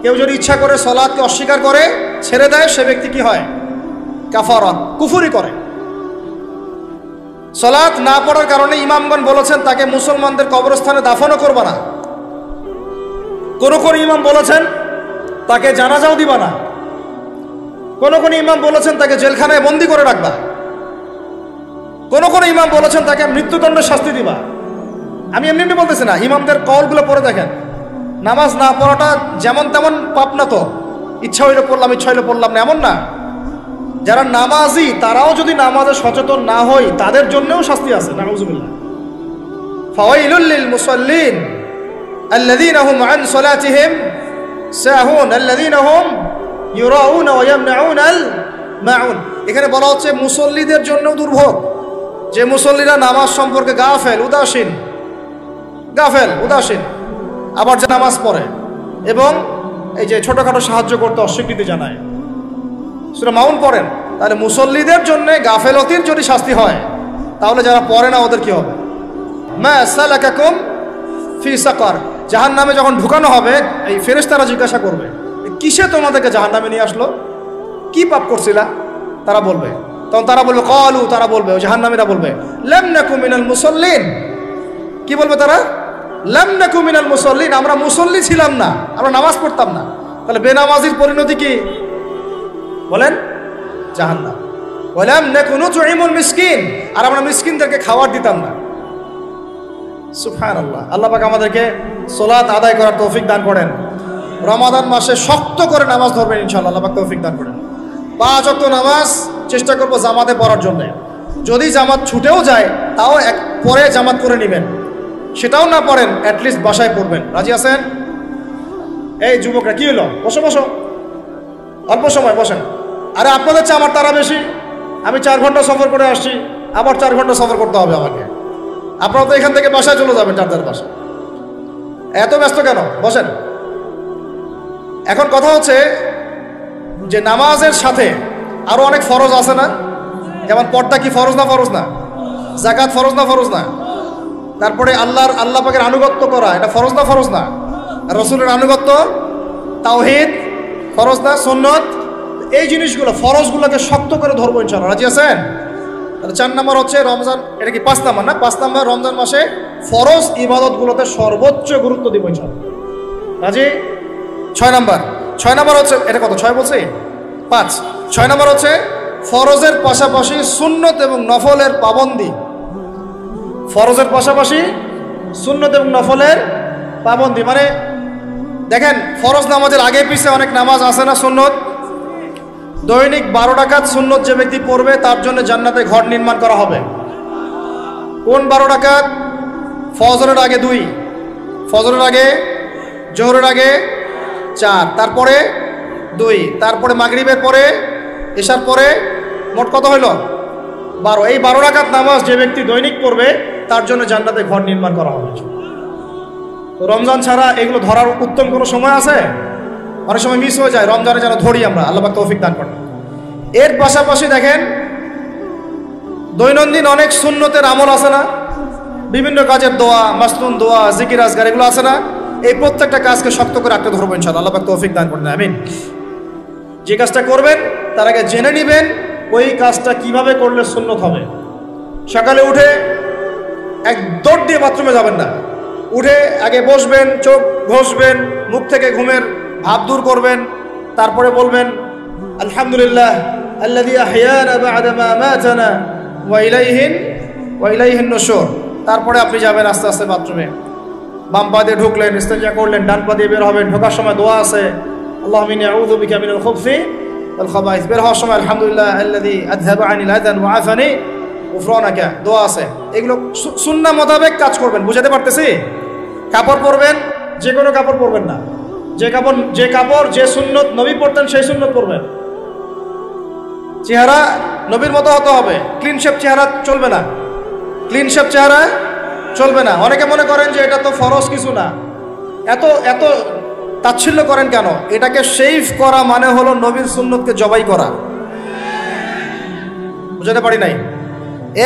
কেউ যদি ইচ্ছা করে সালাতকে অস্বীকার করে ছেড়ে দেয় সে ব্যক্তি কি হয়? কাফারা, কুফরি করে। সালাত না পড়ার কারণে ইমামগণ বলেছেন তাকে মুসলমানদের কবরস্থানে দাফনও করবে না। কোন কোন ইমাম বলেছেন তাকে জানাজাও দিবা না। কোন কোন ইমাম বলেছেন তাকে জেলখানায় বন্দি করে রাখবা। কোন কোন ইমাম বলেছেন তাকে মৃত্যুদণ্ডের শাস্তি দিবা। আমি এমনি এমনি বলতেছি না, ইমামদের কওলগুলো পড়ে দেখেন। নামাজ না পড়াটা যেমন তেমন পাপ না তো, ইচ্ছা হইলে পড়লাম ইচ্ছা হইলে পড়লাম না, এমন না। যারা নামাজি তারাও যদি নামাজে সচেতন না হয় তাদের জন্যও শাস্তি আছে। নাউযুবিল্লাহ। ফাওয়াইলুল লিল মুসাল্লিন আল্লাযীনা হুম আন সালাতিহিম সাহুন আল্লাযীনা হুম ইউরাউনা ওয়া ইয়ামনাউনাল মাউন। এখানে বলা হচ্ছে মুসল্লিদের জন্যও দুর্ভোগ, যে মুসল্লিরা নামাজ সম্পর্কে গাফেল উদাসীন, আবার যে নামাজ পড়ে এবং এই যে ছোটখাটো সাহায্য করতে অস্বীকৃতি জানায়। সূরা মাউন পড়েন, তাহলে মুসল্লিদের জন্য গাফেলতির যদি শাস্তি হয় তাহলে যারা পড়ে না ওদের কি হবে? মা সালাকাকুম ফি সাকার। জাহান্নামে যখন ঢুকানো হবে এই ফেরেশতারা জিজ্ঞাসা করবে কিসে তোমাদেরকে জাহান্নামে নিয়ে আসলো, কি পাপ করছিলা? তারা বলবে, তখন তারা বলবে ক্বালু, তারা বলবে, ওই জাহান্নামীরা বলবে লাম নাকু মিনাল মুসাল্লিন। কি বলবে তারা? লাম নাকু মিনাল মুসাল্লিন, আমরা মুসল্লি ছিলাম না, আমরা নামাজ পড়তাম না। তাহলে বেনামাজির পরিণতি কি বলেন? জাহান্নাম। ওয়ালাম নাকু নুতঈমুল মিসকিন, আর আমরা মিসকিনদেরকে খাবার দিতাম না। সুবহানাল্লাহ। আল্লাহ পাক আমাদেরকে সালাত আদায় করার তৌফিক দান করেন। রমাদান মাসে শক্ত করে নামাজ ধরবেন ইনশাআল্লাহ, আল্লাহ পাক তৌফিক দান করেন। 5 ওয়াক্ত নামাজ চেষ্টা করব জামাতে পড়ার জন্য। যদি জামাত ছুটেও যায় তাও পরে জামাত করে নেবেন, সেটাও না পড়েন অ্যাটলিস্ট বাসায় পড়বেন। রাজি আছেন? এই যুবকরা কি হলো, বসো বসো, অল্প সময় বসেন। আরে আপনাদের চেয়ে আমার তারা বেশি, আমি 4 ঘন্টা সফর করে আসছি, আবার 4 ঘন্টা সফর করতে হবে আমাকে। আপনারা তো এখান থেকে বাসায় চলে যাবেন, চারদার বাসায়। এত ব্যস্ত কেন? বসেন। এখন কথা হচ্ছে যে নামাজের সাথে আরো অনেক ফরজ আছে না? যেমন পর্দা কি ফরজ না? ফরজ না? যাকাত ফরজ না? ফরজ না? তারপরে আল্লাহ পাকের আনুগত্য করা এটা ফরজ না? ফরজ না? রাসূলের আনুগত্য, তাওহীদ ফরজ না? সুন্নাত, এই জিনিসগুলো ফরজগুলোকে শক্ত করে ধরবো ইনশাআল্লাহ। রাজি আছেন? তাহলে 4 নম্বর হচ্ছে রমজান, এটা কি 5 নম্বর না? 5 নম্বর রমজান মাসে ফরজ ইবাদতগুলোতে সর্বোচ্চ গুরুত্ব দিব ইনশাআল্লাহ। রাজি? 6 নম্বর হচ্ছে, এটা কত 6 বলছি? 5। 6 নম্বর হচ্ছে ফরজের পাশাপাশি সুন্নত এবং নফলের পাবন্দি। ফরজের পাশাপাশি সুন্নত এবং নফলের পাবন্দি মানে দেখেন, ফরজ নামাজের আগে পিছে অনেক নামাজ আছে না সুন্নত? দৈনিক 12 রাকাত সুন্নত যে ব্যক্তি পড়বে তার জন্য জান্নাতে ঘর নির্মাণ করা হবে। কোন 12 রাকাত? ফজরের আগে 2, ফজরের আগে, জোহরের আগে 4, তারপরে 2, তারপরে মাগরিবের পরে, এশার পরে, মোট কত হইল? 12। এই 12 রাকাত নামাজ যে ব্যক্তি দৈনিক পড়বে তার জন্য জান্নাতে ঘর নির্মাণ করা হবে। তো রমজান ছাড়া এগুলো ধরার উত্তম কোনো সময় আছে? অনেক সময় মিস হয়ে যায়, রমজানে যেন ধরি আমরা, আল্লাহ পাক তৌফিক দান করেন। এর পাশাপাশি দেখেন দৈনন্দিন অনেক সুন্নতের আমল আছে না? বিভিন্ন কাজের দোয়া, মাসনুন দোয়া, জিকির আজকার, এগুলো আছে না? এই প্রত্যেকটা কাজকে শক্ত করে আঁকড়ে ধরবো ইনশাআল্লাহ, আল্লাহ পাক তৌফিক দান করেন। আমিন। যে কাজটা করবেন তার আগে জেনে নেবেন ওই কাজটা কিভাবে করলে সুন্নত হবে। সকালে উঠে এক দৌড় দিয়ে বাথরুমে যাবেন না, উঠে আগে বসবেন, চোখ ঘষবেন, মুখ থেকে ঘুমের ভাব দূর করবেন, তারপরে বলবেন আলহামদুলিল্লাহ আল্লাযী আহইয়ানা বা'দা মা আমাতানা ওয়া ইলাইহিন নুশুর। তারপরে আপনি যাবেন আস্তে আস্তে বাথরুমে, বাম পা দিয়ে ঢুকলেন, ইস্তেঞ্জা করলেন, ডান পা দিয়ে বের হবেন। ঢোকার সময় দোয়া আছে, আল্লাহুম্মা ইন্নী আউযু বিকা মিনাল খুবসি ওয়াল খাবাইস। বের হওয়ার সময় আলহামদুলিল্লাহ আল্লাযী আযহাবা আনিল আযান ওয়া আফানি গুফরানাকা, দোয়া আছে। এগুলো সুন্নাহ মোতাবেক কাজ করবেন। বুঝাতে পারতেছি? কাপড় পরবেন, যে কোনো কাপড় পরবেন না। যে কাপড় যে সুন্নত নবী পড়তেন সেই সুন্নত পরবেন। চেহারা নবীর মতো হতে হবে, ক্লিন শেপ চেহারা চলবে না। ক্লিন শেপ চেহারা চলবে না। অনেকে মনে করেন যে এটা তো ফরজ কিছু না, এত এত তাচ্ছিল্য করেন কেন? এটাকে শেভ করা মানে হলো নবীর সুন্নতকে জবাই করা। বুঝাতে পারি নাই?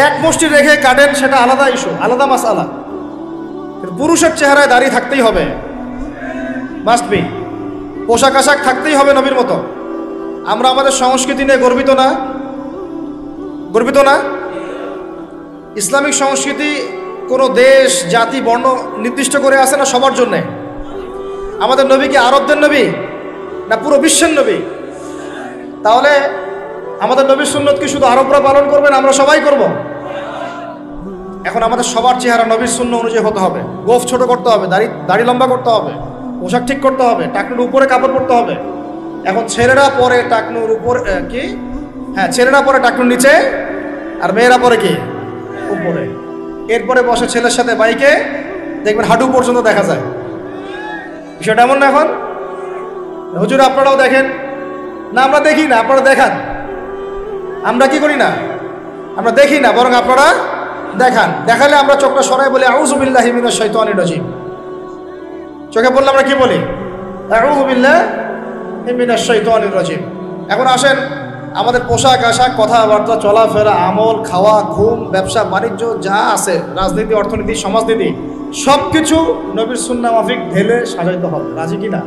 এক মুষ্টি রেখে কাটেন, সেটা আলাদা ইস্যু, আলাদা মাসআলা। কিন্তু পুরুষের চেহারায় দাঁড়িয়ে থাকতেই হবে, মাস্ট বি। পোশাক আশাক থাকতেই হবে নবীর মতো। আমরা আমাদের সংস্কৃতি নিয়ে গর্বিত না? গর্বিত না? ইসলামিক সংস্কৃতি কোনো দেশ, জাতি, বর্ণ নির্দিষ্ট করে আসে না, সবার জন্যে। আমাদের নবী কি আরবদের নবী না পুরো বিশ্বের নবী? তাহলে আমাদের নবীর সুন্নত কি শুধু আরবরা পালন করবেন, আমরা সবাই করব? এখন আমাদের সবার চেহারা নবীর সুন্নত অনুযায়ী হতে হবে। গোফ ছোট করতে হবে, দাড়ি লম্বা করতে হবে, পোশাক ঠিক করতে হবে, টাকনুর উপরে কাপড় পরতে হবে। এখন ছেলেরা পরে টাকনুর উপর কি, হ্যাঁ ছেলেরা পরে টাকনুর নিচে, আর মেয়েরা পরে কি উপরে। এরপরে বসে ছেলের সাথে বাইকে, দেখবেন হাঁটু পর্যন্ত দেখা যায়। বিষয়টা এমন না? এখন হুজুর আপনারাও দেখেন না? আমরা দেখি না, আপনারা দেখান। আমরা কি করি না? আমরা দেখি না, বরং আপনারা দেখান। দেখালে আমরা চোখটা সরাই বলি আউযু বিল্লাহি মিনাশ শাইতানির রাজিম। চোখে বললে আমরা কি বলি? আউযু বিল্লাহি মিনাশ শাইতানির রাজিম। এখন আসেন, আমাদের পোশাক আশাক, কথাবার্তা, চলাফেরা, আমল, খাওয়া, ঘুম, ব্যবসা বাণিজ্য যা আছে, রাজনীতি, অর্থনীতি, সমাজনীতি, সব কিছু নবীর সুন্নাহ মাফিক ঢেলে সাজাইতে হবে। রাজি কিনা?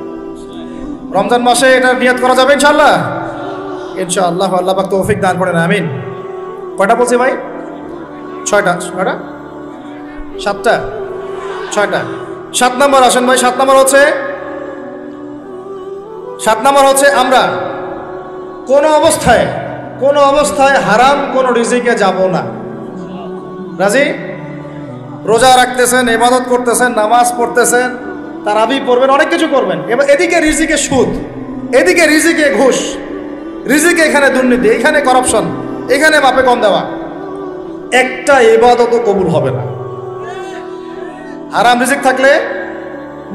রমজান মাসে এটা নিয়ত করা যাবে ইনশাআল্লাহ? ইনশাআল্লাহ। আল্লাহ পাক তৌফিক দান করেন, আমিন। কয়টা বলছি ভাই? 6টা। কয়টা? 7টা? 6টা। 7 নম্বর আসেন ভাই। 7 নম্বর হচ্ছে আমরা কোনো অবস্থায় হারাম কোনো রিজিকে যাব না। রাজি? রোজা রাখতেছেন, ইবাদত করতেছেন, নামাজ পড়তেছেন, তারাবি পড়বেন, অনেক কিছু করবেন। এবার এদিকে রিজিকে সুদ, এদিকে রিজিকে ঘুষ, রিজিকে এখানে দুর্নীতি, এখানে করাপশন, এখানে মাপে কম দেওয়া, একটা ইবাদতও কবুল হবে না। হারাম রিজিক থাকলে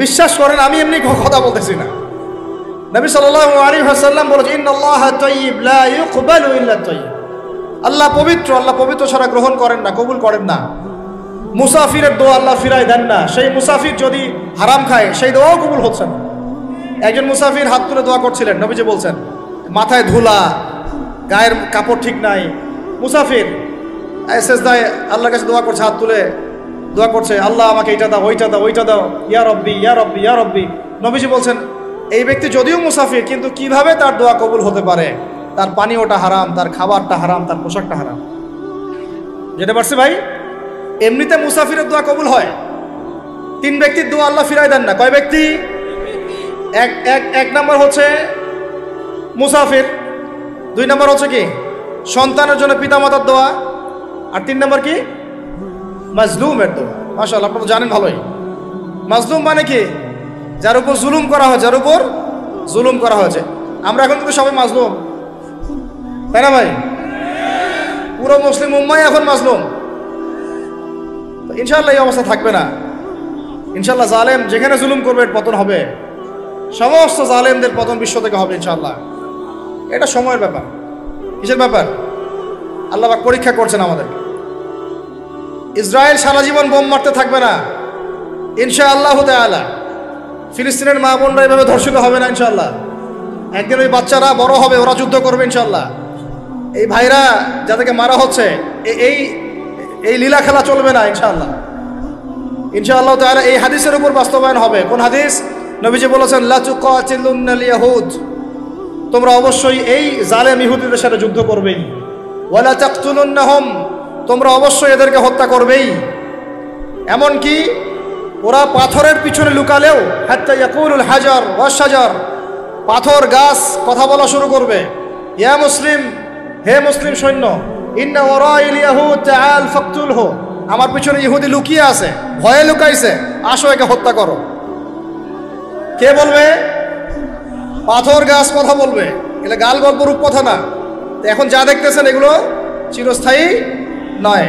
বিশ্বাস করেন, আমি এমনি কথা বলতেছি না। নবী সাল্লাল্লাহু আলাইহি ওয়াসাল্লাম বলেছেন, ইন্নাল্লাহা তাইয়্যিব লা ইউকবালু ইল্লা তাইয়্যিব। আল্লাহ পবিত্র, আল্লাহ পবিত্র ছাড়া গ্রহণ করেন না, কবুল করেন না। মুসাফিরের দোয়া আল্লাহ ফিরাই দেন না। সেই মুসাফির যদি হারাম খায়, সেই দোয়াও কবুল হচ্ছে না। একজন মুসাফির হাত তুলে দোয়া করছিলেন, নবীজি বলছেন, মাথায় ধুলা, গায়ের কাপড় ঠিক নাই, মুসাফির সেজদায় আল্লাহর কাছে দোয়া করছে, হাত তুলে দোয়া করছে, আল্লাহ আমাকে এইটা দাও, ওইটা দাও, ওইটা দাও, ইয়া রব্বি ইয়া রব্বি ইয়া রব্বি। নবীজি বলছেন, এই ব্যক্তি যদিও মুসাফির, কিন্তু কিভাবে তার দোয়া কবুল হতে পারে? তার পানীয়টা হারাম, তার খাবারটা হারাম, তার পোশাকটা হারাম। যেতে পারছি ভাই? এমনিতে মুসাফিরের দোয়া কবুল হয়। 3 ব্যক্তির দোয়া আল্লাহ ফিরাই দেন না। কয় ব্যক্তি? এক নম্বর হচ্ছে মুসাফির, 2 নম্বর হচ্ছে কি সন্তানের জন্য পিতামাতার দোয়া, আর 3 নম্বর কি মাজলুমের দোয়া। মাশাআল্লাহ, আপনারা তো জানেন ভালোই। মাজলুম মানে কি? যার উপর জুলুম করা হয়, যার উপর জুলুম করা হয়েছে। আমরা এখন কিন্তু সবাই মাজলুম, তাই না ভাই? পুরো মুসলিম উম্মাই এখন মাজলুম। ইনশাআল্লাহ এই অবস্থা থাকবে না। ইনশাআল্লাহ জালেম যেখানে জুলুম করবে পতন হবে। সমস্ত জালেমদের পতন বিশ্ব থেকে হবে ইনশাআল্লাহ। এটা সময়ের ব্যাপার। কিসের ব্যাপার? আল্লাহ পাক পরীক্ষা করছেন আমাদের। ইসরায়েল সারা জীবন বোম মারতে থাকবে না ইনশাআল্লাহ তাআলা। ফিলিস্তিনের মা বোনরা এভাবে ধর্ষিত হবে না ইনশাআল্লাহ। একদিন ওই বাচ্চারা বড় হবে, ওরা যুদ্ধ করবে ইনশাআল্লাহ। এই ভাইরা যাদেরকে মারা হচ্ছে, এই লীলা খেলা চলবে না ইনশাআল্লাহ। ইনশাআল্লাহ তাআলা এই হাদিসের উপর বাস্তবায়ন হবে। কোন হাদিস? নবীজি বলেছেন, লা তুকাতিলুন্নাল ইয়াহুদ, তোমরা অবশ্যই এই জালেম ইহুদিদের সাথে যুদ্ধ করবেই। ওয়ালা তাকতুলুন্নাহুম, তোমরা অবশ্যই এদেরকে হত্যা করবেই। এমনকি ওরা পাথরের পিছনে লুকালেও, হাত্তা ইয়াকুলুল হাজার ওয়াশ শাজার, পাথর গাছ কথা বলা শুরু করবে। ইয়া মুসলিম, হে মুসলিম সৈন্য, ইন্না ওয়ারাইল ইয়াহুদ তাআল ফাকতুলহু, আমার পিছনে ইহুদি লুকিয়ে আছে, ভয়ে লুকাইছে, আসো একে হত্যা করো। কে বলবে? পাথর গাছ কথা বলবে। এগুলো গাল গল্প রূপ কথা না। এখন যা দেখতেছেন এগুলো চিরস্থায়ী নয়।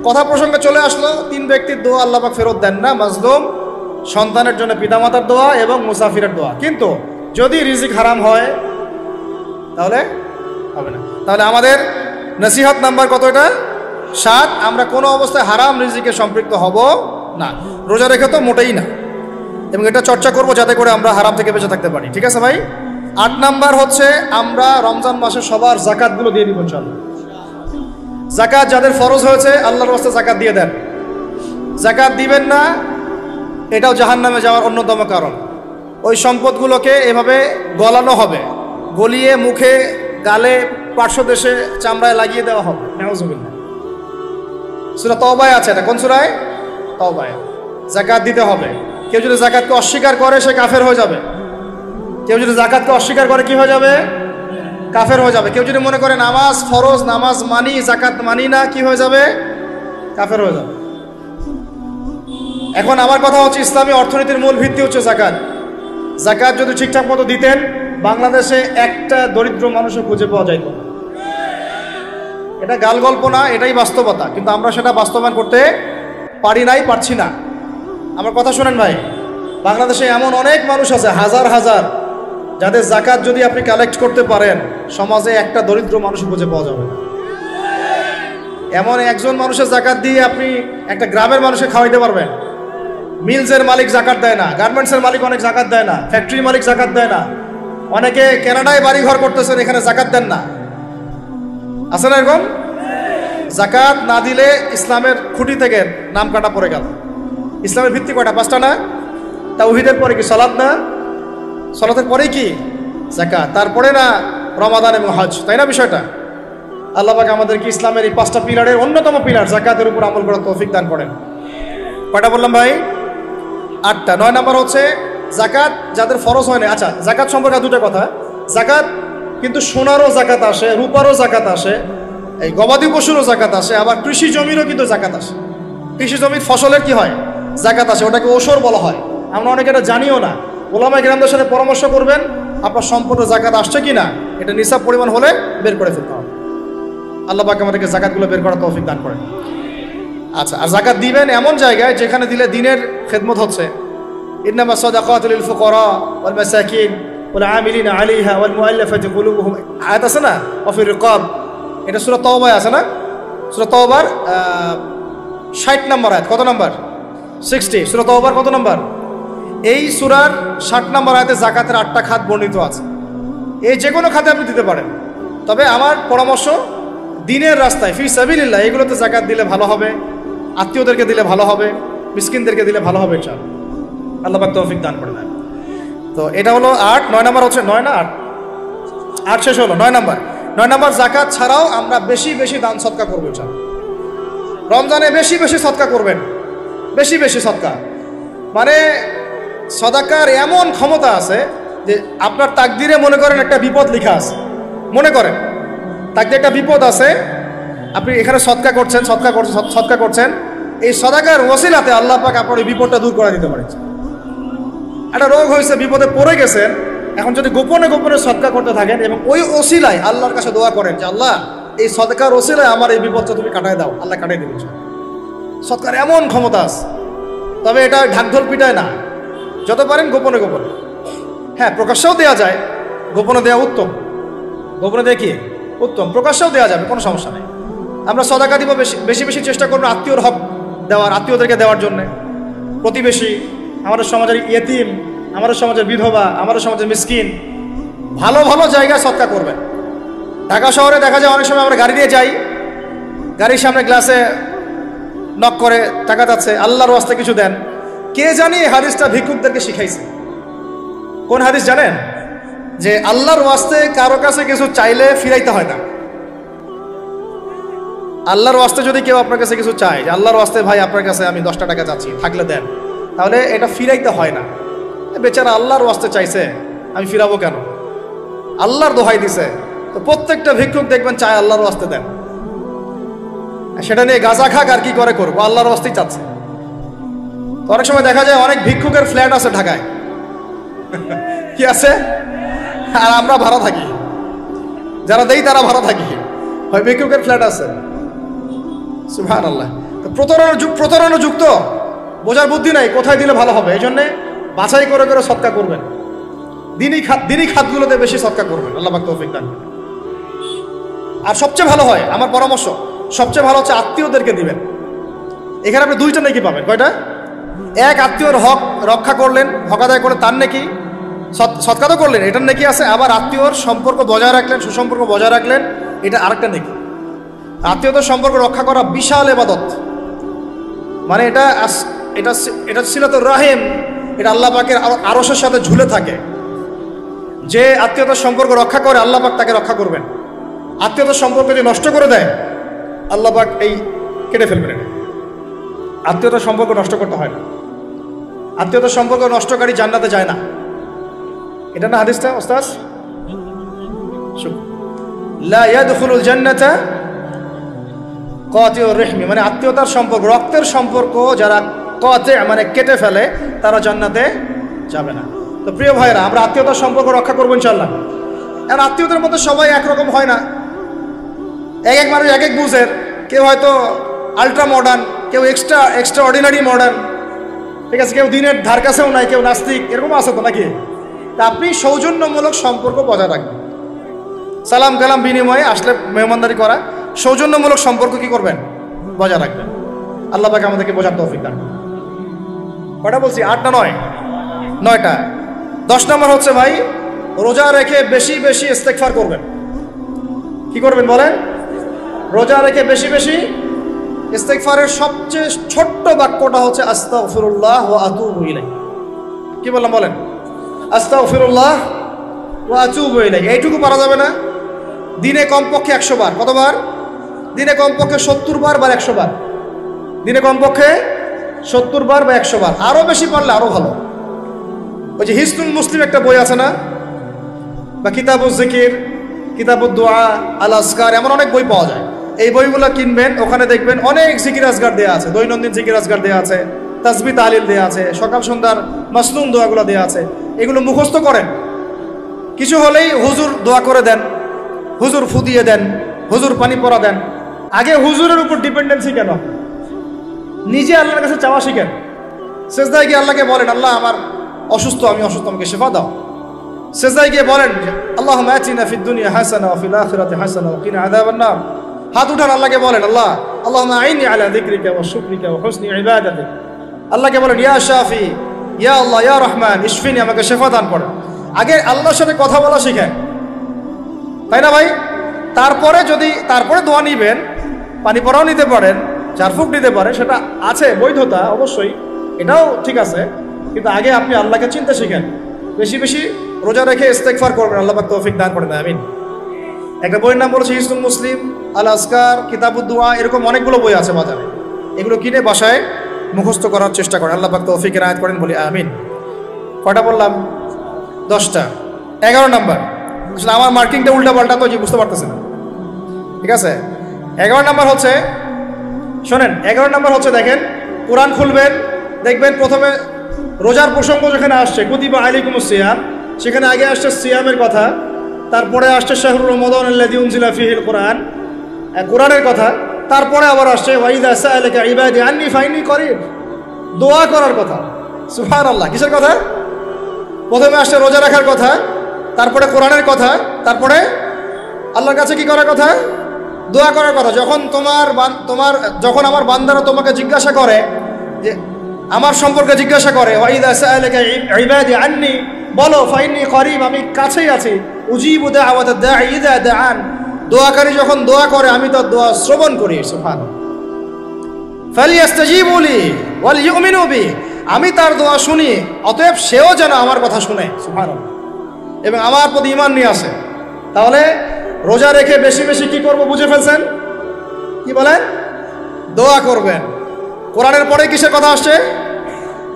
কথা প্রসঙ্গে চলে আসলো, 3 ব্যক্তির দোয়া আল্লাহ পাক ফেরত দেন না। মাজলুম, সন্তানের জন্য পিতামাতার দোয়া এবং মুসাফিরের দোয়া। কিন্তু যদি রিজিক হারাম হয় তাহলে হবে না। তাহলে আমাদের নসিহত নাম্বার কত? এটা 7 আমরা কোনো অবস্থায় হারাম রিজিকে সম্পৃক্ত হব না। রোজা রেখে তো মোটেই না, এবং এটা চর্চা করব যাতে করে আমরা হারাম থেকে বেঁচে থাকতে পারি। ঠিক আছে ভাই? 8 নাম্বার হচ্ছে আমরা রমজান মাসে সবার যাকাতগুলো দিয়ে দিব ইনশাআল্লাহ। যাকাত যাদের ফরজ হয়েছে আল্লাহর রাস্তায় যাকাত দিয়ে দেন। যাকাত দিবেন না, এটাও জাহান্নামে যাওয়ার অন্যতম কারণ। ওই সম্পদগুলোকে এভাবে গলানো হবে, গলিয়ে মুখে, গালে, পার্শ্বদেশে, চামড়ায় লাগিয়ে দেওয়া হবে। নাউজুবিল্লাহ। সূরা তওবায় আছে এটা। কোন সূরায়? তওবায়। যাকাত দিতে হবে। কেউ যদি যাকাতকে অস্বীকার করে সে কাফের হয়ে যাবে। কেউ যদি যাকাতকে অস্বীকার করে কি হয়ে যাবে? কাফের হয়ে যাবে। কেউ যদি মনে করে নামাজ ফরজ, নামাজ মানি, যাকাত মানি না, কি হয়ে যাবে? কাফের হয়ে যাবে। এখন আমার কথা হচ্ছে ইসলামী অর্থনীতির মূল ভিত্তি হচ্ছে যাকাত। যাকাত যদি ঠিকঠাক মতো দিতেন বাংলাদেশে একটা দরিদ্র মানুষও খুঁজে পাওয়া যাইত না। এটা গাল গল্প না, এটাই বাস্তবতা, কিন্তু আমরা সেটা বাস্তবায়ন করতে পারি নাই, পারছি না। আমার কথা শোনেন ভাই, বাংলাদেশে এমন অনেক মানুষ আছে, হাজার হাজার, যাদের যাকাত যদি আপনি কালেক্ট করতে পারেন সমাজে একটা দরিদ্র মানুষ খুঁজে পাওয়া যাবে না। এমন একজন মানুষের যাকাত দিয়ে আপনি একটা গ্রামের মানুষকে খাওয়াইতে পারবেন। মিলসের মালিক যাকাত দেয় না, গার্মেন্টসের মালিক অনেক যাকাত দেয় না, ফ্যাক্টরির মালিক যাকাত দেয় না, অনেকে কানাডায় বাড়ি ঘর করতেছেন, এখানে যাকাত দেন না। আছে না এরকম? যাকাত না দিলে ইসলামের খুঁটি থেকে নাম কাটা পড়ে গেল। ইসলামের ভিত্তি কয়টা? 5টা না? তাওহীদের পরে কি সালাত না? সালাতের পরেই কি যাকাত, তারপরে না রমাদান এবং হজ, তাই না বিষয়টা? আল্লাহ পাক আমাদেরকে ইসলামের এই 5টা পিলারের অন্যতম পিলার যাকাতের উপর আমল করার তৌফিক দান করেন। কয়টা বললাম ভাই? 8টা। 9 নাম্বার হচ্ছে যাকাত যাদের ফরজ হয় না। আচ্ছা, যাকাত সম্পর্কে 2টা কথা। যাকাত কিন্তু সোনারও যাকাত আসে, রূপারও যাকাত আসে, এই গবাদি পশুরও যাকাত আসে, আবার কৃষি জমিরও কিন্তু যাকাত আসে। কৃষি জমির ফসলের কি হয়? যাকাত আসে, ওটাকে ওসর বলা হয়। আমরা অনেকে এটা জানিও না। ওলামায়ে কেরামদের সাথে পরামর্শ করবেন আপনার সম্পূর্ণ যাকাত আসছে কিনা, এটা নিসাব পরিমাণ হলে বের করে ফেলতে হবে। আল্লাহ পাক আমাদেরকে যাকাতগুলো বের করার তৌফিক দান করেন। আচ্ছা, আর যাকাত দিবেন এমন জায়গায় যেখানে দিলে দিনের খেদমত হচ্ছে। ইন্নামা সাদাকাতু লিল ফুকারা ওয়াল মাসাকিন ওয়াল আমিলিনা আলাইহা ওয়াল মুআল্লাফাতি কুলুবুহুম, আয়াত আছে না? ওয়া ফির রিকাব, এটা সূরা তাওবায় আছে না? সূরা তাওবার 60 নম্বর আয়াত। কত নম্বর? 60। সূরা তাওবার কত নম্বর? এই সূরার 60 নম্বর আয়াতে যাকাতের 8টা খাত বর্ণিত আছে। এই যে কোনো খাতে আপনি দিতে পারেন, তবে আমার পরামর্শ দিনের রাস্তায় ফি সাবিলিল্লাহ এগুলোতে যাকাত দিলে ভালো হবে, আত্মীয়দেরকে দিলে ভালো হবে, মিসকিনদেরকে দিলে ভালো হবে ইনশাআল্লাহ। আল্লাহ পাক তৌফিক দান করে দেন। তো এটা হলো 8। 9 নাম্বার হচ্ছে 9 না 8? 8 শেষ হলো। 9 নাম্বার। 9 নাম্বার যাকাত ছাড়াও আমরা বেশি বেশি দান সদকা করবো ইনশাআল্লাহ। রমজানে বেশি বেশি সদকা করবেন, বেশি বেশি সদকা। মানে সদাকার এমন ক্ষমতা আছে যে আপনার তাকদিরে মনে করেন একটা বিপদ লেখা আছে, মনে করেন তাকদিরে একটা বিপদ আছে, আপনি এখানে সদকা করছেন, সদকা করছেন, এই সদাকার ওসিলাতে আল্লাহ পাক আপনার এই বিপদটা দূর করে দিতে পারেন। একটা রোগ হয়েছে, বিপদে পড়ে গেছেন, এখন যদি গোপনে গোপনে সদকা করতে থাকেন এবং ওই ওসিলায় আল্লাহর কাছে দোয়া করেন যে আল্লাহ এই সদকার ওসিলায় আমার এই বিপদটা তুমি কাটায় দাও, আল্লাহ কাটাই দেবেন। সদকার এমন ক্ষমতা আছে, তবে এটা ঢাকঢোল পিটায় না, যত পারেন গোপনে গোপনে। হ্যাঁ, প্রকাশ্যেও দেওয়া যায়, গোপনে দেওয়া উত্তম। গোপনে দেখি উত্তম, প্রকাশ্যেও দেওয়া যাবে, কোনো সমস্যা নেই। আমরা সদাকা দিব বেশি বেশি চেষ্টা করবো আত্মীয়র হক দেওয়ার, আত্মীয়দেরকে দেওয়ার জন্যে, প্রতিবেশী, আমাদের সমাজের ইয়েতিম, আমাদের সমাজের বিধবা, আমাদের সমাজের মিসকিন, ভালো ভালো জায়গায় সদকা করবেন। ঢাকা শহরে দেখা যায় অনেক সময় আমরা গাড়ি নিয়ে যাই, গাড়ির সামনে গ্লাসে নক করে টাকা যাচ্ছে, আল্লাহর ওয়াস্তে কিছু দেন। কে জানি হাদিসটা ভিক্ষুকদেরকে শিখাইছে। কোন হাদিস জানেন? যে আল্লাহর ওয়াস্তে কারো কাছে কিছু চাইলে ফিরাইতে হয় না। আল্লাহর ওয়াস্তে যদি কেউ আপনার কাছে কিছু চায়, যে আল্লাহর ওয়াস্তে ভাই আপনার কাছে আমি 10টা টাকা চাচ্ছি, থাকলে দেন, তাহলে এটা ফিরাইতে হয় না। বেচারা আল্লাহর ওয়াস্তে চাইছে, আমি ফিরাবো কেন? আল্লাহর দোহাই দিছে। তো প্রত্যেকটা ভিক্ষুক দেখবেন চায় আল্লাহর ওয়াস্তে দেন। সেটা নিয়ে গাঁজা খাক আর কি করে করবো, আল্লাহর ওয়াস্তেই চাচ্ছে। তো অনেক সময় দেখা যায় অনেক ভিক্ষুকের ফ্ল্যাট আছে ঢাকায়, কি আছে, আর আমরা ভাড়া থাকি, যারা দেই তারা ভাড়া থাকি, হয় ভিক্ষুকের ফ্ল্যাট আছে। সুবহানাল্লাহ। তো প্রতারণা যুক্ত, বোঝার বুদ্ধি নাই কোথায় দিলে ভালো হবে, এই জন্যে বাছাই করে করে সদকা করবেন। দিনই খাতগুলোতে বেশি সদকা করবেন, আল্লাহ পাক তৌফিক দান। আর সবচেয়ে ভালো হয়, আমার পরামর্শ, সবচেয়ে ভালো হচ্ছে আত্মীয়দেরকে দিবেন। এখানে আপনি দুইটা নেকি পাবেন। কয়টা? এক, আত্মীয়র হক রক্ষা করলেন, হক আদায় করলেন, তার নেকি, সৎকার তো করলেন, এটার নেকি আছে। আবার আত্মীয়র সম্পর্ক বজায় রাখলেন, সুসম্পর্ক বজায় রাখলেন, এটা আরেকটা নেকি। আত্মীয়তার সম্পর্ক রক্ষা করা বিশাল ইবাদত। মানে এটা এটা এটা সিলাতুর রাহিম, এটা আল্লাহ পাকের আরশের সাথে ঝুলে থাকে। যে আত্মীয়তার সম্পর্ক রক্ষা করে আল্লাহ পাক তাকে রক্ষা করবেন। আত্মীয়তার সম্পর্ক যে নষ্ট করে দেয় আল্লাহ পাক এই কেটে ফেলবেন। এটা আত্মীয়তার সম্পর্ক নষ্ট করতে হয় না। আত্মীয়তার সম্পর্ক নষ্টকারী জান্নাতে যায় না। এটা না হাদিসটা ওস্তাদ? লা ইয়াদখুলুল জান্নাতা কাতিউর রহমি, মানে আত্মীয়তার সম্পর্ক, রক্তের সম্পর্ক যারা কাতি মানে কেটে ফেলে তারা জান্নাতে যাবে না। তো প্রিয় ভাইরা, আমরা আত্মীয়তার সম্পর্ক রক্ষা করবো ইনশাআল্লাহ। আর আত্মীয়তার মধ্যে সবাই একরকম হয় না। এক এক মানুষ এক এক বুঝের। কেউ হয়তো আলট্রা মডার্ন, কেউ এক্সট্রা অর্ডিনারি মডার্ন, ঠিক আছে, কেউ দিনের ধার কাছেও নাই, কেউ নাস্তিক, এরকম আছে তো নাকি? তা আপনি সৌজন্যমূলক সম্পর্ক বজায় রাখবেন। সালাম কালাম বিনিময়ে আসলে মেহমানদারি করা, সৌজন্যমূলক সম্পর্ক কি করবেন? বজায় রাখবেন। আল্লাহ পাক আমাদেরকে বোঝার তৌফিক দান। কটা বলছি? 8 না 9? 9টা। 10 নম্বর হচ্ছে ভাই, রোজা রেখে বেশি বেশি ইস্তেগফার করবেন। কি করবেন বলেন? রোজা রেখে বেশি বেশি ইস্তেগফারের সবচেয়ে ছোট্ট বাক্যটা হচ্ছে আস্তাগফিরুল্লাহ ওয়া আতুবু ইলাইহি। কি বললাম বলেন? আস্তাগফিরুল্লাহ ওয়া আতুবু ইলাইহি। এইটুকু পারা যাবে না? দিনে কমপক্ষে 100 বার। কতবার? দিনে কমপক্ষে 70 বার বা 100 বার। দিনে কমপক্ষে 70 বার বা 100 বার। আরও বেশি পারলে আরও ভালো। ওই যে হিসনুল মুসলিম একটা বই আছে না, বা কিতাবুজ জিকির, কিতাবুদ দোয়া, আল আসকার, এমন অনেক বই পাওয়া যায়। এই বইগুলো কিনবেন, ওখানে দেখবেন অনেক জিকির আজগার দেওয়া আছে, দৈনন্দিন জিকির আজগার দেওয়া আছে, তাসবিহ তাহলিল দেওয়া আছে, সকাল সন্ধ্যার মাসনুন দোয়াগুলো দেওয়া আছে। এগুলো মুখস্থ করেন। কিছু হলেই হুজুর দোয়া করে দেন, হুজুর ফু দিয়ে দেন, হুজুর পানি পরা দেন। আগে হুজুরের উপর ডিপেন্ডেন্সি কেন? নিজে আল্লাহর কাছে চাওয়া শিখেন। সেজদায় গিয়ে আল্লাহকে বলেন, আল্লাহ আমার অসুস্থ, আমি অসুস্থ, আমাকে শেফা দাও। সেজদায় গিয়ে বলেন, আল্লাহুম্মা আতিনা ফিদ দুনিয়া হাসানা ওয়া ফিল আখিরাতি হাসানা ওয়া কিনা আযাবান নার। হাত উঠান, আল্লাহকে বলেন, আল্লাহ আল্লাহুম্মা আইনি আলা যিকরিকা ওয়া শুকরিকা ওয়া হুসনি ইবাদাতিক। আল্লাহকে বলেন, ইয়া শাফি, ইয়া আল্লাহ, ইয়া রহমান, ইশফিনি, আমাকে শেফা দান করেন। আগে আল্লাহর সাথে কথা বলা শিখেন, তাই না ভাই? তারপরে দোয়া নিবেন, পানি পরাও নিতে পারেন, ঝাড়ফুঁক নিতে পারেন, সেটা আছে বৈধতা অবশ্যই, এটাও ঠিক আছে। কিন্তু আগে আপনি আল্লাহকে চিনতে শিখেন। বেশি বেশি রোজা রেখে ইস্তেগফার করবেন। আল্লাহ পাক তৌফিক দান করেন, আমিন। একটা বইয়ের নাম বলেছে হিসনুল মুসলিম, আল আসকার, কিতাবুদ দোয়া, এরকম অনেকগুলো বই আছে বাজারে। এগুলো কিনে বাসায় মুখস্থ করার চেষ্টা করেন। আল্লাহ পাক তৌফিক এনায়েত করেন, বলি আমিন। কয়টা বললাম? 10টা। 11 নম্বর, আসলে আমার মার্কিংটা উল্টা পাল্টা তো বুঝতে পারতেছে না, ঠিক আছে? 11 নম্বর হচ্ছে, শোনেন, 11 নম্বর হচ্ছে, দেখেন, কোরআন খুলবেন, দেখবেন প্রথমে রোজার প্রসঙ্গ যেখানে আসছে, কুতিবা আলাইকুমুস সিয়াম, সেখানে আগে আসছে সিয়ামের কথা, তারপরে আসছে শাহরুর রমাদান আল্লাযী উনজিলা ফীহিল কুরআন, কোরআনের কথা, তারপরে আবার আসছে ওয়া ইযা সাআলাকা ইবাদি আন্নী ফাইন্নী করিব, দোয়া করার কথা। সুবহানাল্লাহ। কিসের কথা? প্রথমে আসছে রোজা রাখার কথা, তারপরে কোরআনের কথা, তারপরে আল্লাহর কাছে কি করার কথা? দোয়া করার কথা। যখন আমার বান্দারা তোমাকে জিজ্ঞাসা করে, যে আমার সম্পর্কে জিজ্ঞাসা করে, ওয়া ইযা সাআলাকা ইবাদি আন্নী, বলো ফাইন্নী করিব, আমি কাছেই আছি, উজিবু দাওয়াতাদ দাঈ ইযা দাআন, দোয়াকারী যখন দোয়া করে আমি তার দোয়া শ্রবণ করি। সুবহানাল্লাহ। ফালিয়াস্তাজিবু লি ওয়াল ইউমিনু বি, আমি তার দোয়া শুনি, অতএব সেও যেন আমার কথা শুনে। সুবহানাল্লাহ। এবং আমার প্রতি ঈমান নিয়ে আসে। তাহলে রোজা রেখে বেশি বেশি কি করব বুঝে ফেলছেন? কি বলেন? দোয়া করবেন। কোরআনের পরে কিসের কথা আসছে?